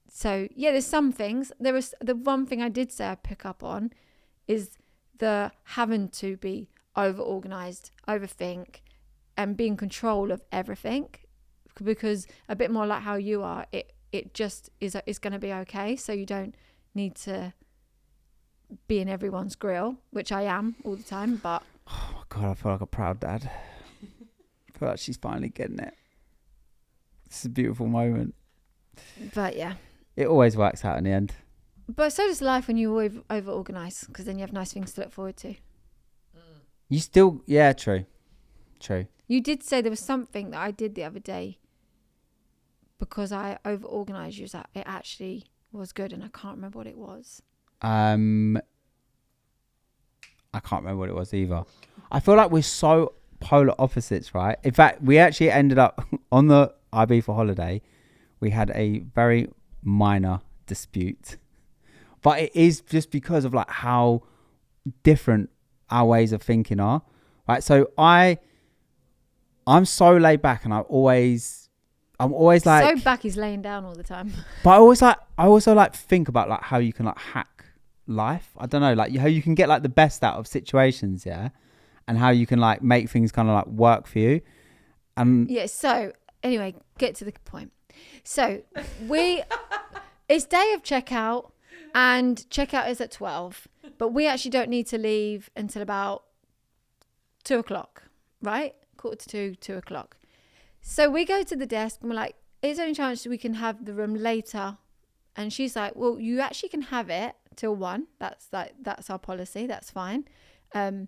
so there's some things. There was the one thing I did say I pick up on is the having to be over organized, overthink, and be in control of everything, because a bit more like how you are, it just is going to be okay. So you don't need to be in everyone's grill, which I am all the time. But oh my God, I feel like a proud dad. I feel like she's finally getting it. It's a beautiful moment. But yeah, it always works out in the end. But so does life when you over organise, because then you have nice things to look forward to. You still, yeah, true. You did say there was something that I did the other day because I over organised. You that it actually was good, and I can't remember what it was. I can't remember what it was either. I feel like we're so polar opposites, right? In fact, we actually ended up on the Ibiza holiday. We had a very minor dispute, but it is just because of like how different our ways of thinking are, right? So I'm so laid back, and I'm always like so back. He's laying down all the time. But I also like think about like how you can like hack life. I don't know, like how you can get like the best out of situations, yeah, and how you can like make things kind of like work for you. And yeah. So anyway, get to the point. So it's day of checkout, and checkout is at 12, but we actually don't need to leave until about 2:00, right? 1:45, 2:00. So we go to the desk and we're like, is there any chance we can have the room later? And she's like, well, you actually can have it till 1. That's our policy. That's fine. But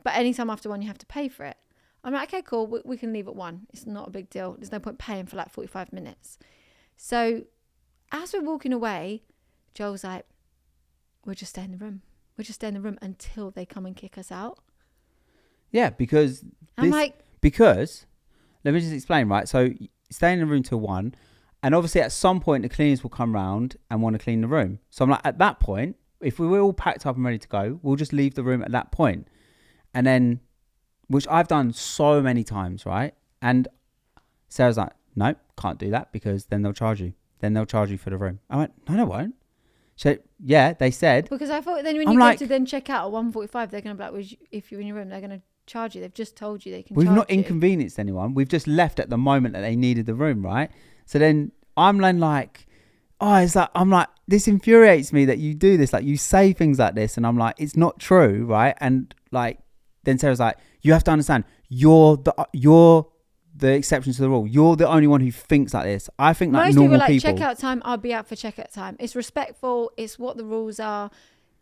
anytime after 1, you have to pay for it. I'm like, okay, cool. We can leave at 1. It's not a big deal. There's no point paying for like 45 minutes. So as we're walking away, Joel's like, we'll just stay in the room. We'll just stay in the room until they come and kick us out. Yeah, because let me just explain, right? So stay in the room till 1, and obviously at some point the cleaners will come round and want to clean the room. So I'm like, at that point, if we were all packed up and ready to go, we'll just leave the room at that point. And then, which I've done so many times, right? And Sarah's like, no, can't do that because then they'll charge you. Then they'll charge you for the room. I went, no, they won't. So yeah, they said. Because I thought then when you go to then check out at 1:45, they're going to be like, well, if you're in your room, they're going to charge you. They've just told you they can charge you. We've not inconvenienced anyone. We've just left at the moment that they needed the room, right? So then I'm then like, I'm like, this infuriates me that you do this. Like you say things like this, and I'm like, it's not true, right? And like, then Sarah's like, you have to understand, you're the exception to the rule. You're the only one who thinks like this. I think like most normal people. people. Like checkout time, I'll be out for checkout time. It's respectful. It's what the rules are.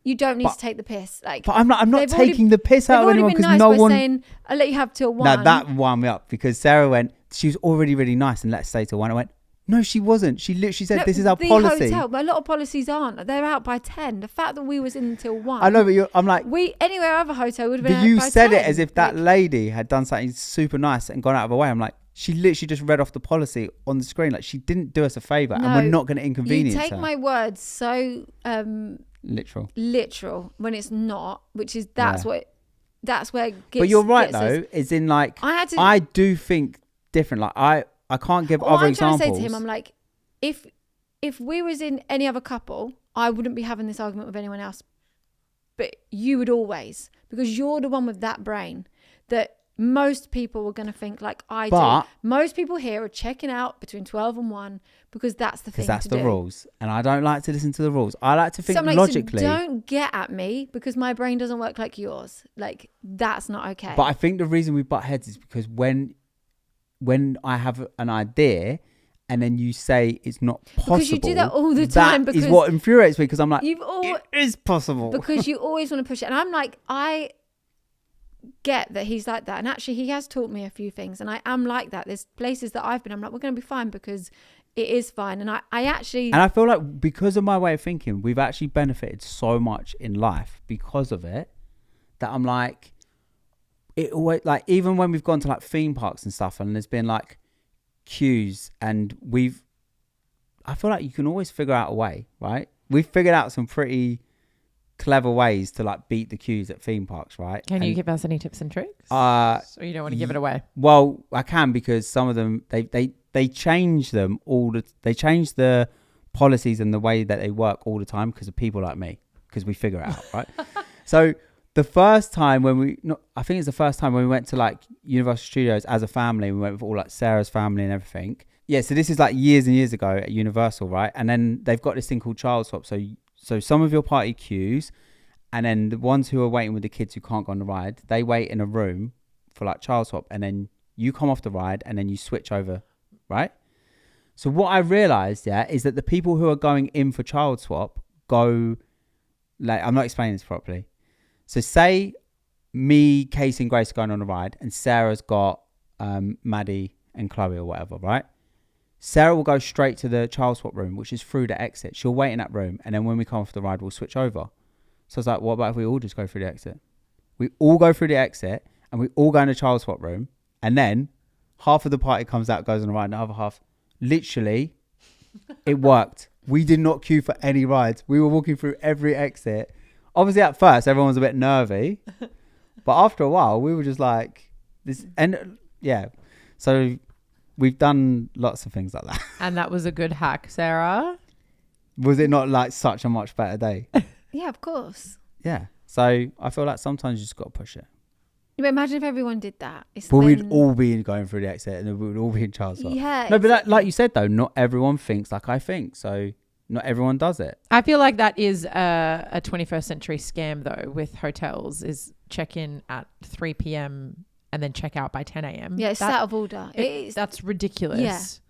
You don't need to take the piss. Like, but I'm not taking the piss out of anyone because no one. Saying, I'll let you have till 1. No, that wound me up because Sarah went. She was already really nice and let's stay till 1. I went, no, she wasn't. She literally said, this is our policy. Hotel, but a lot of policies aren't. They're out by 10. The fact that we was in until 1. I know, but I'm like, anywhere other hotel would have been. But you said 10. it as if that lady had done something super nice and gone out of her way. I'm like, she literally just read off the policy on the screen. Like she didn't do us a favour, and we're not going to inconvenience her. You take my words so literal when it's not, which is that's where it gets. But you're right though. Is in like I do think different. Like I can't give other examples. I'm trying to say to him, I'm like, if we was in any other couple, I wouldn't be having this argument with anyone else. But you would always, because you're the one with that brain that most people were going to think like I do. Most people here are checking out between 12 and 1 because that's the thing. Because that's the rules. And I don't like to listen to the rules. I like to think logically. So don't get at me because my brain doesn't work like yours. Like that's not okay. But I think the reason we butt heads is because when I have an idea and then you say it's not possible. Because you do that all the time. That is what infuriates me, because I'm like, it is possible. Because you always want to push it. And I'm like, I get that he's like that. And actually, he has taught me a few things. And I am like that. There's places that I've been, I'm like, we're going to be fine because it is fine. And I actually... And I feel like because of my way of thinking, we've actually benefited so much in life because of it, that I'm like, it always, like, even when we've gone to like theme parks and stuff, and there's been like queues, and I feel like you can always figure out a way, right? We've figured out some pretty clever ways to like beat the queues at theme parks, right? Can you give us any tips and tricks? Or you don't want to give it away? Well, I can, because some of them, they change them they change the policies and the way that they work all the time because of people like me, because we figure it out, right? So the first time I think it's the first time when we went to like Universal Studios as a family, we went with all like Sarah's family and everything. Yeah, so this is like years and years ago at Universal, right? And then they've got this thing called child swap. So some of your party queues, and then the ones who are waiting with the kids who can't go on the ride, they wait in a room for like child swap, and then you come off the ride and then you switch over, right? So what I realized, is that the people who are going in for child swap go, like, I'm not explaining this properly. So say me, Casey and Grace are going on a ride, and Sarah's got Maddie and Chloe or whatever, right? Sarah will go straight to the child swap room, which is through the exit. She'll wait in that room, and then when we come off the ride, we'll switch over. So I was like, what about if we all just go through the exit? We all go through the exit, and we all go in the child swap room, and then half of the party comes out, goes on the ride, and the other half, literally, it worked. We did not queue for any rides. We were walking through every exit. Obviously, at first, everyone was a bit nervy, but after a while, we were just like, this, and yeah. So we've done lots of things like that. And that was a good hack, Sarah. Was it not like such a much better day? Yeah, of course. Yeah. So I feel like sometimes you just got to push it. But imagine if everyone did that. But we'd all be going through the exit, and we would all be in child swap. Yeah. No, but like you said, though, not everyone thinks like I think. So not everyone does it. I feel like that is a 21st century scam, though, with hotels, is check in at 3 p.m. and then check out by 10 a.m. Yeah, it's out of order. That's ridiculous.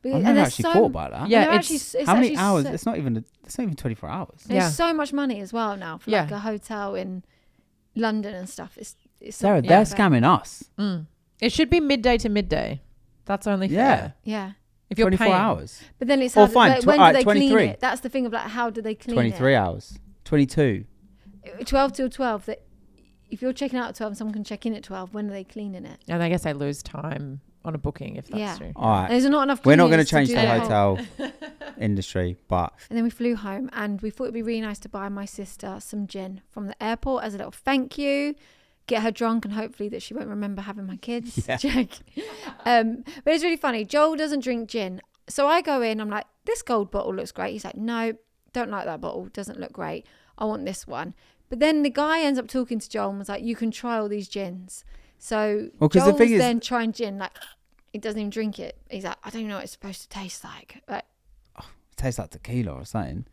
Yeah. I've never actually thought about that. Yeah, it's how many hours? It's not even 24 hours. There's so much money as well now for like a hotel in London and stuff. It's Sarah, they're scamming us. Mm. It should be midday to midday. That's only fair. Yeah. If you're 24 paying. hours. But then it's fine. Like, when do they 23. clean it? That's the thing of like, how do they clean 23 hours. 22. 12 till 12. That if you're checking out at 12 and someone can check in at 12, when are they cleaning it? And I guess they lose time on a booking if that's true. All right. And there's not enough. We're not going to change do the hotel industry, but. And then we flew home, and we thought it'd be really nice to buy my sister some gin from the airport as a little thank you. Get her drunk, and hopefully that she won't remember having my kids. Yeah. Check. But it's really funny. Joel doesn't drink gin. So I go in, I'm like, this gold bottle looks great. He's like, no, don't like that bottle. Doesn't look great. I want this one. But then the guy ends up talking to Joel and was like, you can try all these gins. So Joel's then trying gin, like, he doesn't even drink it. He's like, I don't know what it's supposed to taste like. It tastes like tequila or something.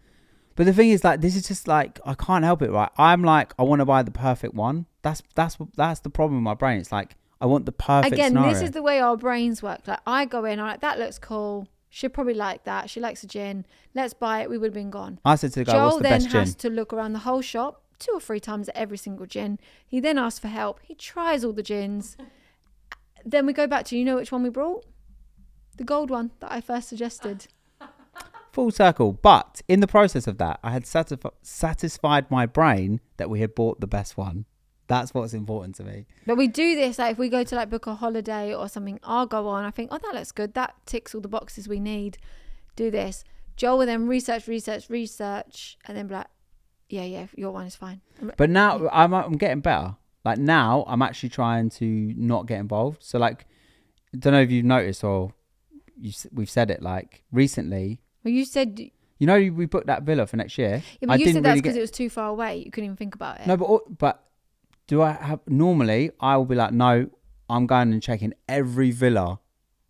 But the thing is, like, this is just like, I can't help it, right? I'm like, I want to buy the perfect one. That's the problem with my brain. It's like, I want the perfect scenario. This is the way our brains work. Like, I go in, I'm like, that looks cool. She'd probably like that. She likes a gin. Let's buy it. We would have been gone. I said to the guy, what's the best gin? Joel then has to look around the whole shop 2 or 3 times at every single gin. He then asks for help. He tries all the gins. Then we go back to, you know which one we brought? The gold one that I first suggested. Full circle. But in the process of that, I had satisfied my brain that we had bought the best one. That's what's important to me. But we do this, like if we go to like book a holiday or something, I'll go on. I think, oh, that looks good. That ticks all the boxes we need. Do this. Joel will then research, and then be like, yeah, your one is fine. But now I'm getting better. Like now I'm actually trying to not get involved. So like, I don't know if you've noticed or we've said it like recently. Well, you said... You know, we booked that villa for next year. Yeah, but you said that's because it was too far away. You couldn't even think about it. No, but do I have... Normally, I will be like, no, I'm going and checking every villa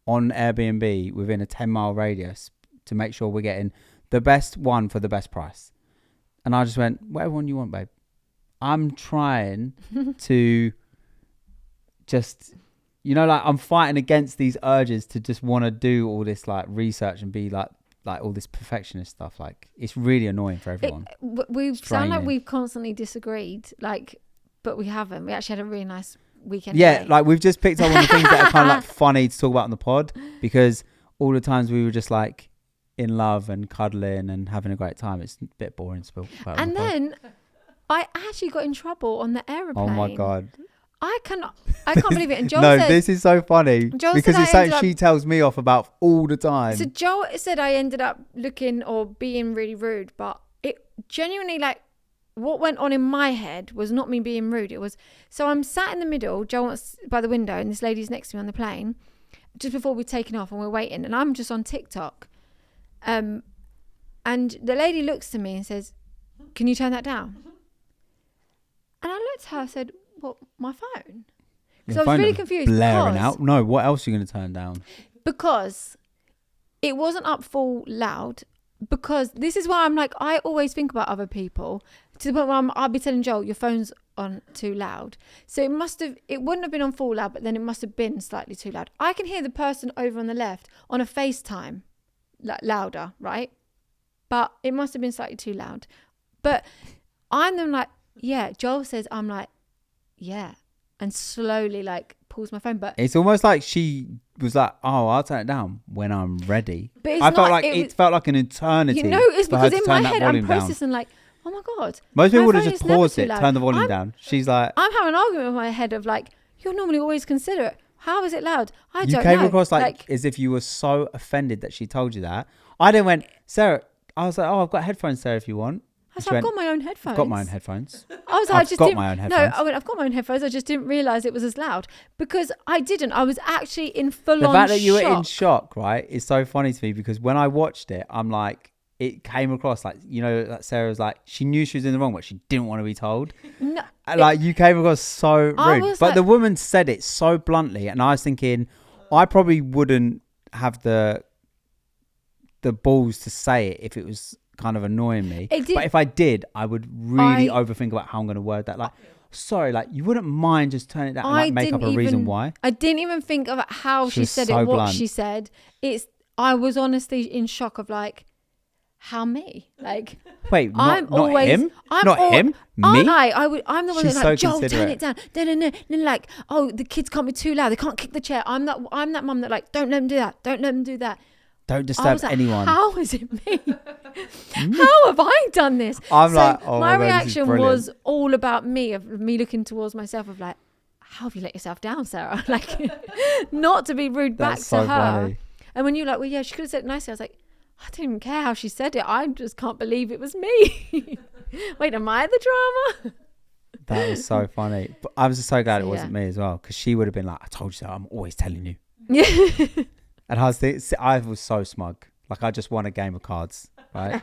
on Airbnb within a 10-mile radius to make sure we're getting the best one for the best price. And I just went, whatever one you want, babe. I'm trying to just, you know, like I'm fighting against these urges to just want to do all this like research and be like all this perfectionist stuff. Like it's really annoying for everyone. We sound like we've constantly disagreed, like, but we haven't. We actually had a really nice weekend. Yeah, like we've just picked up on the things that are kind of like funny to talk about on the pod, because all the times we were just like in love and cuddling and having a great time. It's a bit boring to talk about. And then I actually got in trouble on the aeroplane. Oh my God. I can't believe it. And Joel no, said, this is so funny because it's something she tells me off about all the time. So Joel said I ended up looking or being really rude, but it genuinely, like, what went on in my head was not me being rude. It was, so I'm sat in the middle, Joel's by the window, and this lady's next to me on the plane, just before we'd taken off and we're waiting, and I'm just on TikTok. And the lady looks to me and says, "Can you turn that down?" And I looked at her and said, "What, my phone?" Because I was really confused. Blaring out. No, what else are you going to turn down? Because it wasn't up full loud. Because this is why I'm like, I always think about other people to the point where I'll be telling Joel, your phone's on too loud. So it wouldn't have been on full loud, but then it must have been slightly too loud. I can hear the person over on the left on a FaceTime louder, right? But it must have been slightly too loud. But I'm then like, yeah. Joel says, I'm like, yeah. And slowly like pulls my phone. But it's almost like she was like, "Oh, I'll turn it down when I'm ready." But I felt like it felt like an eternity. You know, it's because in my head I'm processing like, oh my God. Most people would have just paused it, turned the volume down. She's like, I'm having an argument in my head of like, you're normally always considerate. How is it loud? I don't know. You came across like as if you were so offended that she told you that. I then went, Sarah, I was like, "Oh, I've got headphones, Sarah, if you want." I've got my own headphones. I've got my own headphones. I was like, I've got my own headphones. I just didn't realise it was as loud because I didn't. I was actually in full on shock. The fact that you were in shock, right, is so funny to me because when I watched it, I'm like, it came across like, you know, that Sarah was like, she knew she was in the wrong, but she didn't want to be told. No, like you came across so rude. But like, the woman said it so bluntly, and I was thinking, I probably wouldn't have the balls to say it if it was kind of annoying me, but if I did, I would really overthink about how I'm going to word that. Like, sorry, like you wouldn't mind just turning it down and like make up a reason why. I didn't even think about how she said it, what she said. I was honestly in shock of like, how me? Like, wait, not him? Not him? Me? I'm the one that's like, Joel, turn it down. No. Like, oh, the kids can't be too loud. They can't kick the chair. I'm that mum that like, don't let them do that. Don't let them do that. Don't disturb anyone. How is it me? How have I done this? I'm like, oh my God, reaction was all about me, of me looking towards myself of like, how have you let yourself down, Sarah? Like, not to be rude back to her. Funny. And when you're like, well, yeah, she could have said it nicely. I was like, I didn't even care how she said it. I just can't believe it was me. Wait, am I the drama? That was so funny. But I was just so glad it wasn't me as well, because she would have been like, I told you so. I'm always telling you. Yeah. And I was so smug. Like I just won a game of cards, right?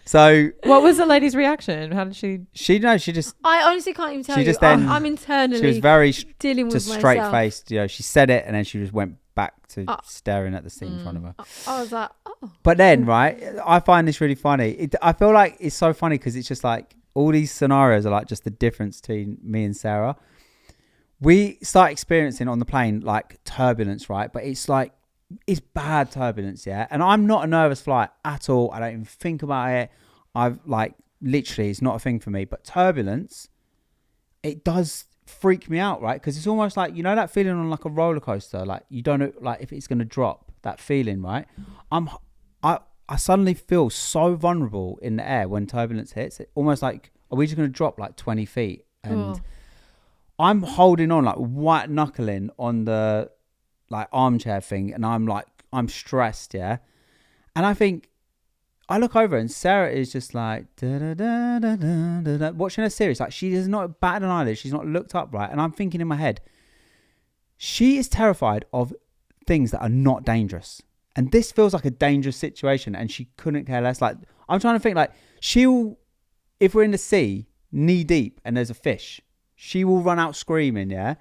So what was the lady's reaction? How did she? She just. I honestly can't even tell you. I'm internally. She was very dealing with myself. Straight faced. You know, she said it and then she just went back to staring at the seat in front of her. I was like, oh. But then, right, I find this really funny. I feel like it's so funny because it's just like all these scenarios are like just the difference between me and Sarah. We start experiencing on the plane like turbulence, right? But it's like. It's bad turbulence, yeah, and I'm not a nervous flight at all. I don't even think about it. I've like literally, it's not a thing for me. But turbulence, it does freak me out, right? Because it's almost like, you know, that feeling on like a roller coaster, like you don't know, like if it's gonna drop. That feeling, right? I suddenly feel so vulnerable in the air when turbulence hits. It almost like, are we just gonna drop like 20 feet? And I'm holding on, like white knuckling on the like armchair thing, and I'm stressed, yeah. And I look over and Sarah is just like da, da, da, da, da, da, da, watching her series. Like she has not batted an eyelid, she's not looked up, right? And I'm thinking in my head, she is terrified of things that are not dangerous, and this feels like a dangerous situation, and she couldn't care less. Like I'm trying to think, like she'll, if we're in the sea knee deep and there's a fish, she will run out screaming, yeah.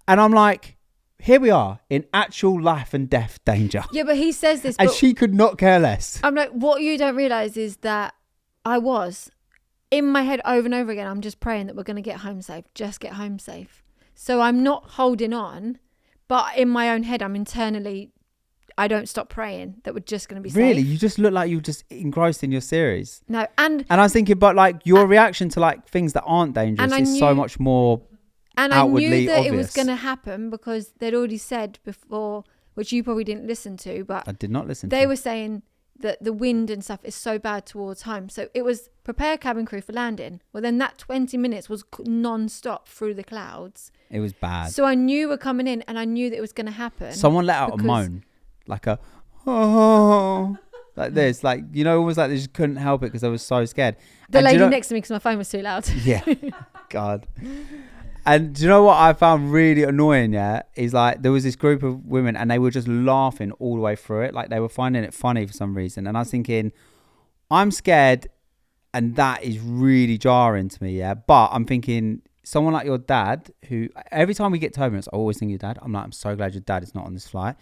And I'm like, here we are in actual life and death danger. Yeah, but he says this. And she could not care less. I'm like, what you don't realise is that I was in my head over and over again. I'm just praying that we're going to get home safe. Just get home safe. So I'm not holding on But in my own head, I don't stop praying that we're just going to be safe. Really? You just look like you're just engrossed in your series. No, and I was thinking, but like your reaction to like things that aren't dangerous is so much more outwardly I knew that obvious. it was going to happen because they'd already said before, which you probably didn't listen to, but I did not listen to. They were saying that the wind and stuff is so bad towards home. So it was prepare cabin crew for landing. Well, then that 20 minutes was non-stop through the clouds. It was bad. So I knew we're coming in and I knew that it was going to happen. Someone let out a moan. Like a, oh, like this. Like, you know, almost like they just couldn't help it because I was so scared. The lady next to me because my phone was too loud. Yeah. God. And do you know what I found really annoying, yeah? Is like there was this group of women and they were just laughing all the way through it. Like they were finding it funny for some reason. And I was thinking, I'm scared and that is really jarring to me, yeah? But I'm thinking someone like your dad who, every time we get turbulence, I always think of your dad. I'm like, I'm so glad your dad is not on this flight.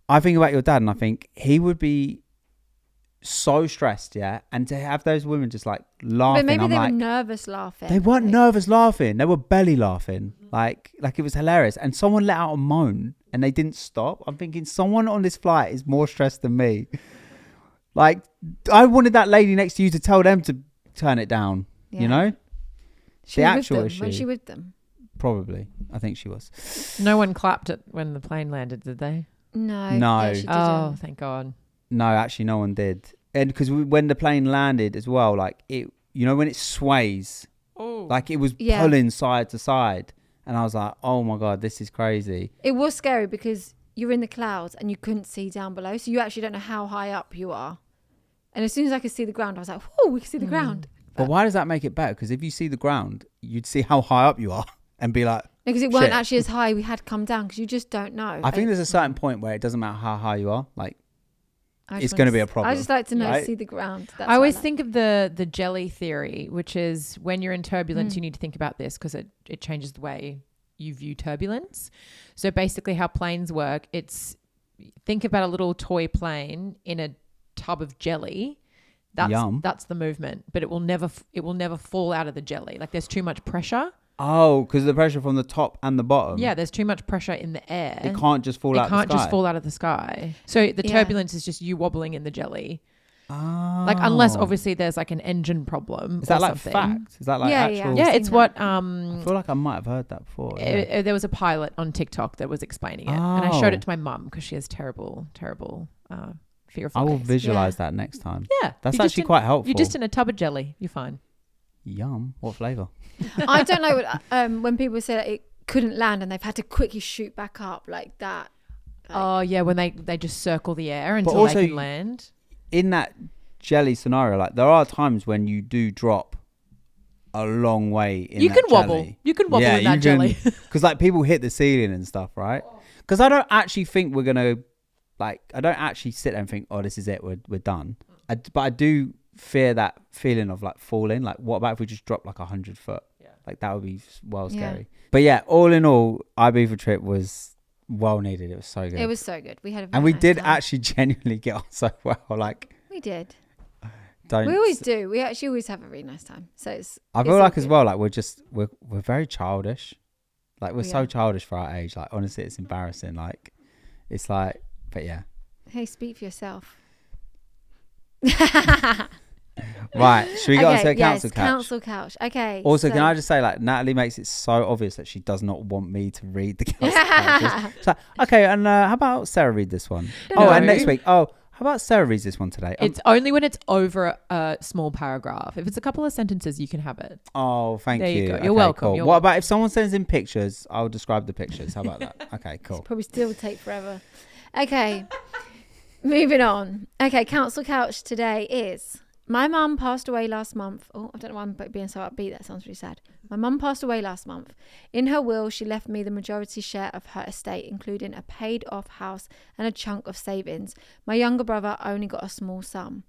I think about your dad and I think he would be so stressed, yeah? And to have those women just like laughing. But maybe they were nervous laughing. They weren't nervous laughing. They were belly laughing. Like it was hilarious. And someone let out a moan and they didn't stop. I'm thinking someone on this flight is more stressed than me. Like I wanted that lady next to you to tell them to turn it down, you know? The actual issue. Was she with them? Probably. I think she was. No one clapped it when the plane landed, did they? No. Oh, thank God. No, actually, no one did. And because when the plane landed as well, like it, you know, when it sways, like it was pulling side to side, and I was like, oh my God, this is crazy. It was scary because you're in the clouds and you couldn't see down below, so you actually don't know how high up you are. And as soon as I could see the ground, I was like, whoa, we can see the ground. But why does that make it better? Because if you see the ground, you'd see how high up you are and be like, because it weren't actually as high. We had come down because you just don't know. I think there's a certain point where it doesn't matter how high you are. Like, it's going to be a problem. I just like to know, see the ground. I always think of the jelly theory, which is when you're in turbulence, you need to think about this because it changes the way you view turbulence. So basically how planes work, think about a little toy plane in a tub of jelly. That's the movement, but it will never fall out of the jelly. Like there's too much pressure. Oh, because the pressure from the top and the bottom. Yeah, there's too much pressure in the air. It can't just fall out of the sky. It can't just fall out of the sky. So the turbulence is just you wobbling in the jelly. Oh. Like unless obviously there's like an engine problem. Is that or like something. fact? Is that like actual? Yeah, it's what. I feel like I might have heard that before. Yeah. There was a pilot on TikTok that was explaining it, and I showed it to my mum because she has terrible fear of. I will visualize that next time. Yeah, that's actually quite helpful. You're just in a tub of jelly. You're fine. Yum. What flavour? I don't know what, when people say that it couldn't land and they've had to quickly shoot back up like that. Like, when they just circle the air until they can land. In that jelly scenario, like there are times when you do drop a long way in you that can jelly. wobble. You can wobble in that jelly. Because like people hit the ceiling and stuff, right? Because I don't actually think we're gonna I don't actually sit there and think, oh, this is it, we're done. But I do fear that feeling of like falling. Like what about if we just drop like 100 foot? Like that would be scary. But yeah, all in all, Ibiza trip was well needed. It was so good. It was so good. We had we did actually genuinely get on so well. Like we did. We always do. We actually always have a really nice time. So I feel like as well, like we're very childish. Like we're so childish for our age. Like honestly, it's embarrassing. Like it's like, but yeah. Hey, speak for yourself. Right, should we go on to the council couch? Council couch. Okay. Also, can I just say, like, Natalie makes it so obvious that she does not want me to read the council couch. It's like, okay, and how about Sarah read this one? No. And next week, how about Sarah reads this one today? It's only when it's over a small paragraph. If it's a couple of sentences, you can have it. Oh, thank you. There you go. Okay, You're welcome. Cool. What about if someone sends in pictures? I'll describe the pictures. How about that? Okay, cool. It'll probably still take forever. Okay. Moving on. Okay, council couch today is... My mum passed away last month. Oh, I don't know why I'm being so upbeat. That sounds really sad. My mum passed away last month. In her will, she left me the majority share of her estate, including a paid-off house and a chunk of savings. My younger brother only got a small sum.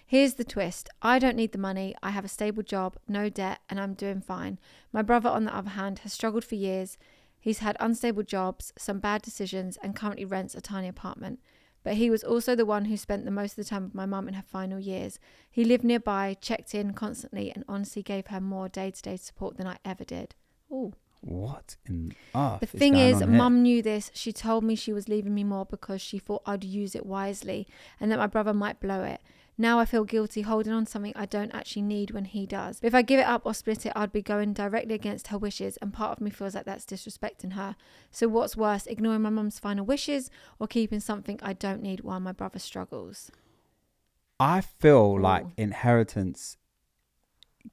Here's the twist. I don't need the money. I have a stable job, no debt, and I'm doing fine. My brother, on the other hand, has struggled for years. He's had unstable jobs, some bad decisions, and currently rents a tiny apartment. But he was also the one who spent the most of the time with my mum in her final years. He lived nearby, checked in constantly, and honestly gave her more day-to-day support than I ever did. Ooh. what in earth The thing is, going on here? Mum knew this. She told me she was leaving me more because she thought I'd use it wisely and that my brother might blow it. Now I feel guilty holding on to something I don't actually need when he does. But if I give it up or split it, I'd be going directly against her wishes, and part of me feels like that's disrespecting her. So what's worse, ignoring my mum's final wishes or keeping something I don't need while my brother struggles? I feel like inheritance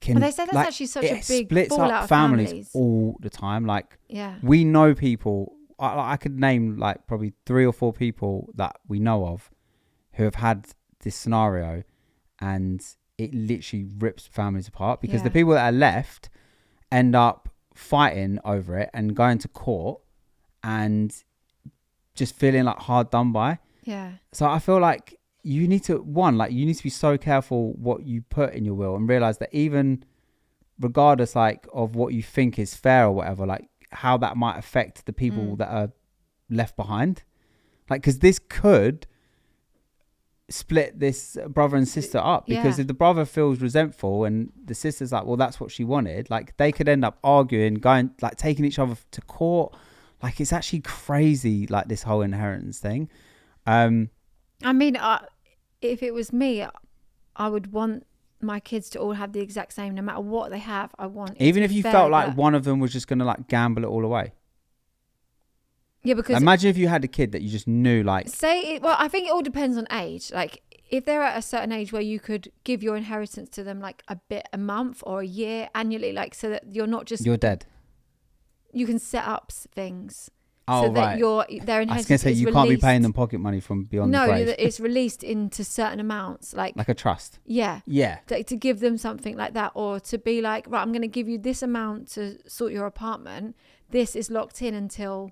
can... But they say that's actually such a big splits fallout up of families all the time. Like, yeah, we know people... I could name like probably 3 or 4 people that we know of who have had this scenario, and it literally rips families apart because the people that are left end up fighting over it and going to court and just feeling like hard done by. Yeah. So I feel like you need to be so careful what you put in your will, and realize that even regardless like of what you think is fair or whatever, like how that might affect the people that are left behind. Like, because this could split this brother and sister up, because if the brother feels resentful and the sister's like, well, that's what she wanted, like they could end up arguing, going like taking each other to court. Like, it's actually crazy, like this whole inheritance thing. I mean, if it was me, I would want my kids to all have the exact same, no matter what they have. I want, even if you felt like one of them was just gonna like gamble it all away. Yeah, because imagine if you had a kid that you just knew, like, well, I think it all depends on age. Like, if they're at a certain age where you could give your inheritance to them like a month or a year annually, like, so that you're not just, you're dead. You can set up things. Oh, so that right. Their inheritance I was going to say, you released. can't be paying them pocket money from beyond the grave. No, it's released into certain amounts. Like a trust. Yeah. Yeah. To give them something like that, or to be like, right, I'm going to give you this amount to sort your apartment. This is locked in until,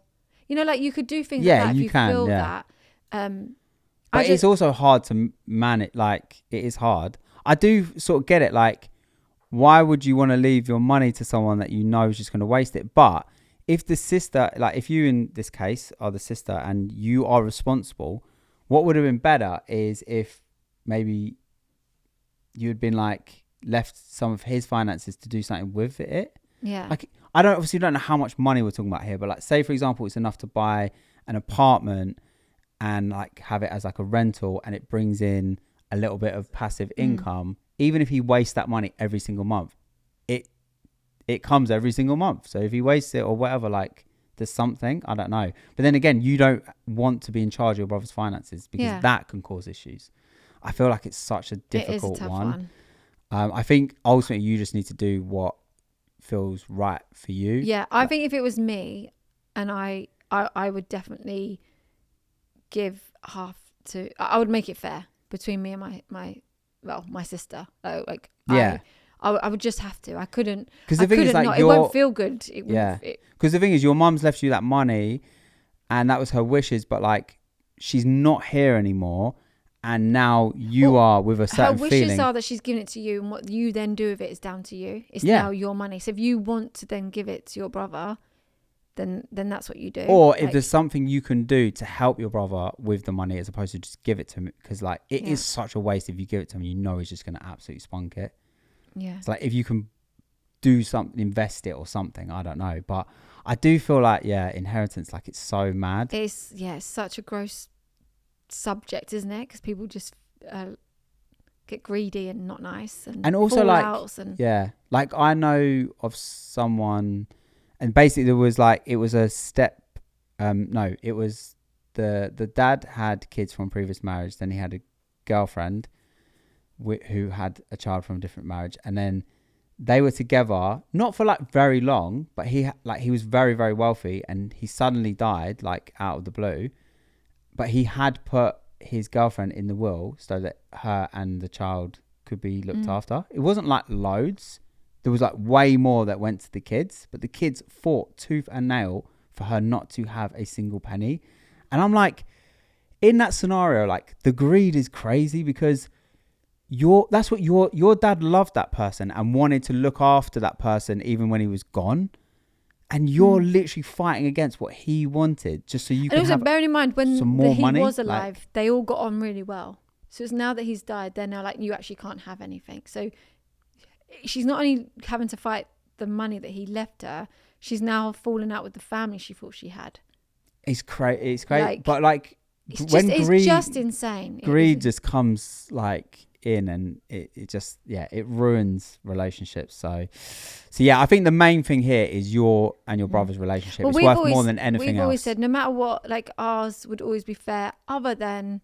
like you could do things like that if you feel that. But it's also hard to manage. Like, it is hard. I do sort of get it. Like, why would you want to leave your money to someone that you know is just going to waste it? But if the sister, like if you in this case are the sister and you are responsible, what would have been better is if maybe you had been like left some of his finances to do something with it. Yeah. Like, I obviously don't know how much money we're talking about here, but like, say for example, it's enough to buy an apartment and like have it as like a rental, and it brings in a little bit of passive income. Even if he wastes that money every single month, it comes every single month. So if he wastes it or whatever, like there's something, I don't know. But then again, you don't want to be in charge of your brother's finances, because that can cause issues. I feel like it's such a difficult it is a tough one. I think ultimately you just need to do what feels right for you. Yeah, I think if it was me, and I would definitely give half to, I would make it fair between me and my sister. I would just have to. I couldn't. Because the thing is, like, it won't feel good. Because the thing is, your mum's left you that money, and that was her wishes. But like, she's not here anymore, and now you are with a certain feeling. Her wishes are that she's giving it to you, and what you then do with it is down to you. It's now your money. So if you want to then give it to your brother, then that's what you do. Or if there's something you can do to help your brother with the money, as opposed to just give it to him, because like it is such a waste if you give it to him. You know he's just going to absolutely spunk it. Yeah. It's like, if you can do something, invest it or something, I don't know. But I do feel like, inheritance, like, it's so mad. It's such a gross subject, isn't it? Because people just get greedy and not nice, and also like, like I know of someone, and basically there was like, it was a step, it was the dad had kids from a previous marriage, then he had a girlfriend who had a child from a different marriage, and then they were together not for like very long, but he was very, very wealthy, and he suddenly died like out of the blue, but he had put his girlfriend in the will so that her and the child could be looked after. It wasn't like loads, there was like way more that went to the kids, but the kids fought tooth and nail for her not to have a single penny. And I'm like, in that scenario, like, the greed is crazy, because your dad loved that person and wanted to look after that person even when he was gone, and you're literally fighting against what he wanted just so you can. And also, bearing in mind, when he money, was alive, they all got on really well. So it's now that he's died, they're now like, you actually can't have anything. So she's not only having to fight the money that he left her, she's now fallen out with the family she thought she had. It's crazy. It's crazy. Like, but like it's just insane. Greed just comes like in, and it just it ruins relationships. So yeah, I think the main thing here is your and your brother's relationship. It's worth more than anything else. We've always said no matter what, like ours would always be fair. Other than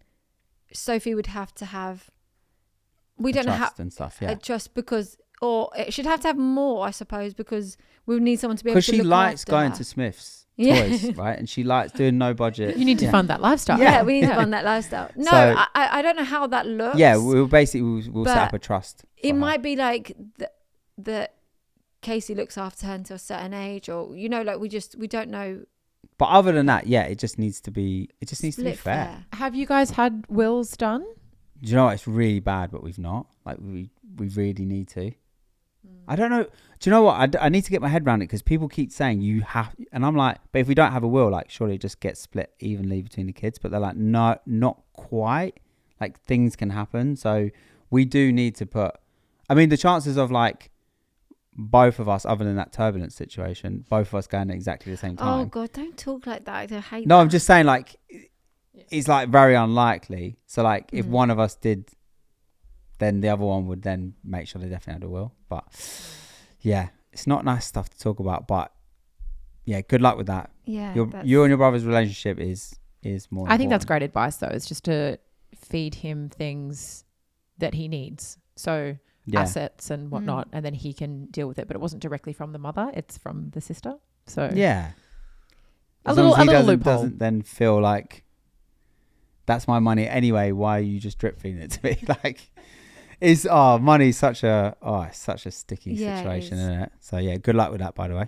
Sophie would have to have. We don't know how and stuff. Yeah, trust because. Or it should have to have more, I suppose, because we would need someone to be able to look after her. Because she likes going to Smith's Toys, right? And she likes doing no budget. You need to fund that lifestyle. Yeah, we need to fund that lifestyle. No, so, I don't know how that looks. Yeah, we'll set up a trust. It might be like that Casey looks after her until a certain age, or like we don't know. But other than that, it just needs to be fair. Have you guys had wills done? Do you know what? It's really bad, but we've not. Like we really need to. I don't know. Do you know what? I need to get my head around it because people keep saying you have, and I'm like, but if we don't have a will, like surely it just gets split evenly between the kids. But they're like, no, not quite. Like things can happen, so we do need to put. I mean, the chances of like both of us, other than that turbulent situation, both of us going at exactly the same time. Oh God, don't talk like that. I hate. No, I'm just saying like. It's like very unlikely. So like if one of us did, then the other one would then make sure they definitely had a will. But yeah, it's not nice stuff to talk about. But yeah, good luck with that. Yeah, you and your brother's relationship is more. I think that's great advice though. It's just to feed him things that he needs. So assets and whatnot, and then he can deal with it. But it wasn't directly from the mother; it's from the sister. So yeah, a little loophole. Doesn't then feel like. That's my money anyway. Why are you just drip feeding it to me? Like, money's such a sticky situation, isn't it? So yeah, good luck with that, by the way.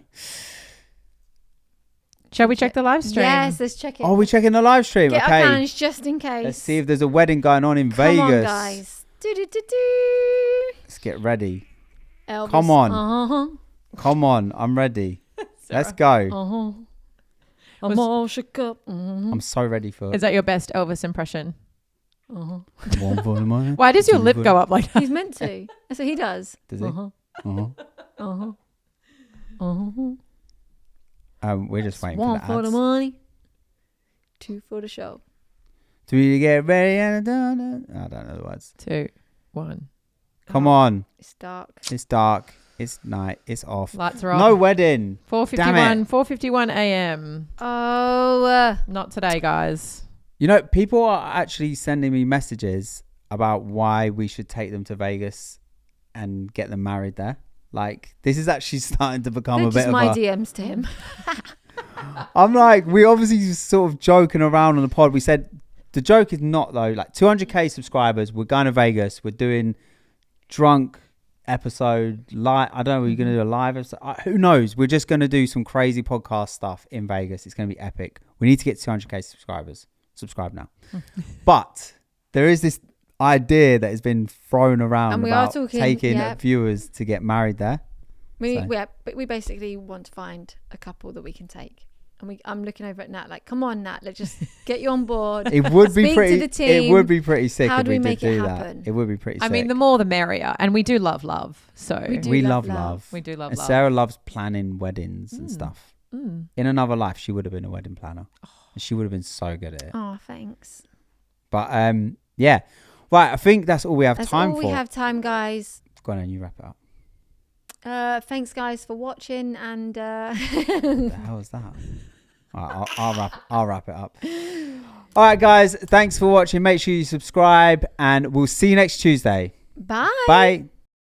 Shall we check the live stream? Yes, let's check it. Oh, we're checking the live stream. Get okay. our phones just in case. Let's see if there's a wedding going on in Vegas. Come on, guys. Let's get ready. Elvis. Come on. Come on. I'm ready. Let's go. I'm all shook up. I'm so ready for it. Is that your best Elvis impression? Why Why does your lip go up like that? He's meant to. That's what he does. Does he? We're just waiting for the ads. 1 for the money, 2 for the show. 3 to get ready and I don't know the words. 2, 1. Come on. It's dark. It's dark. It's night. It's off. Lights are off. No wedding. 4:51 a.m. Oh. Not today, guys. People are actually sending me messages about why we should take them to Vegas and get them married there. Like, this is actually starting to become a bit of my DMs to him. I'm like, we obviously sort of joking around on the pod. We said the joke is not though, like 200k subscribers. We're going to Vegas. We're doing drunk episode live. I don't know. We're going to do a live episode. Who knows? We're just going to do some crazy podcast stuff in Vegas. It's going to be epic. We need to get 200k subscribers. Subscribe now. But there is this idea that has been thrown around and we about are talking, taking viewers to get married there. But we basically want to find a couple that we can take. And I'm looking over at Nat like, come on, Nat, let's just get you on board. It would be pretty. To the team. It would be pretty sick. How if do we did make it do happen? That. It would be pretty sick. I mean, the more the merrier, and we do love love. So we love love. We do love and love. Sarah loves planning weddings and stuff. In another life, she would have been a wedding planner. And she would have been so good at it. Oh, thanks. But yeah, right. I think that's all we have time for. That's all we have time, guys. Go on, and you wrap it up. Thanks, guys, for watching. And what the hell is that? Right, I'll wrap it up. All right, guys. Thanks for watching. Make sure you subscribe, and we'll see you next Tuesday. Bye. Bye.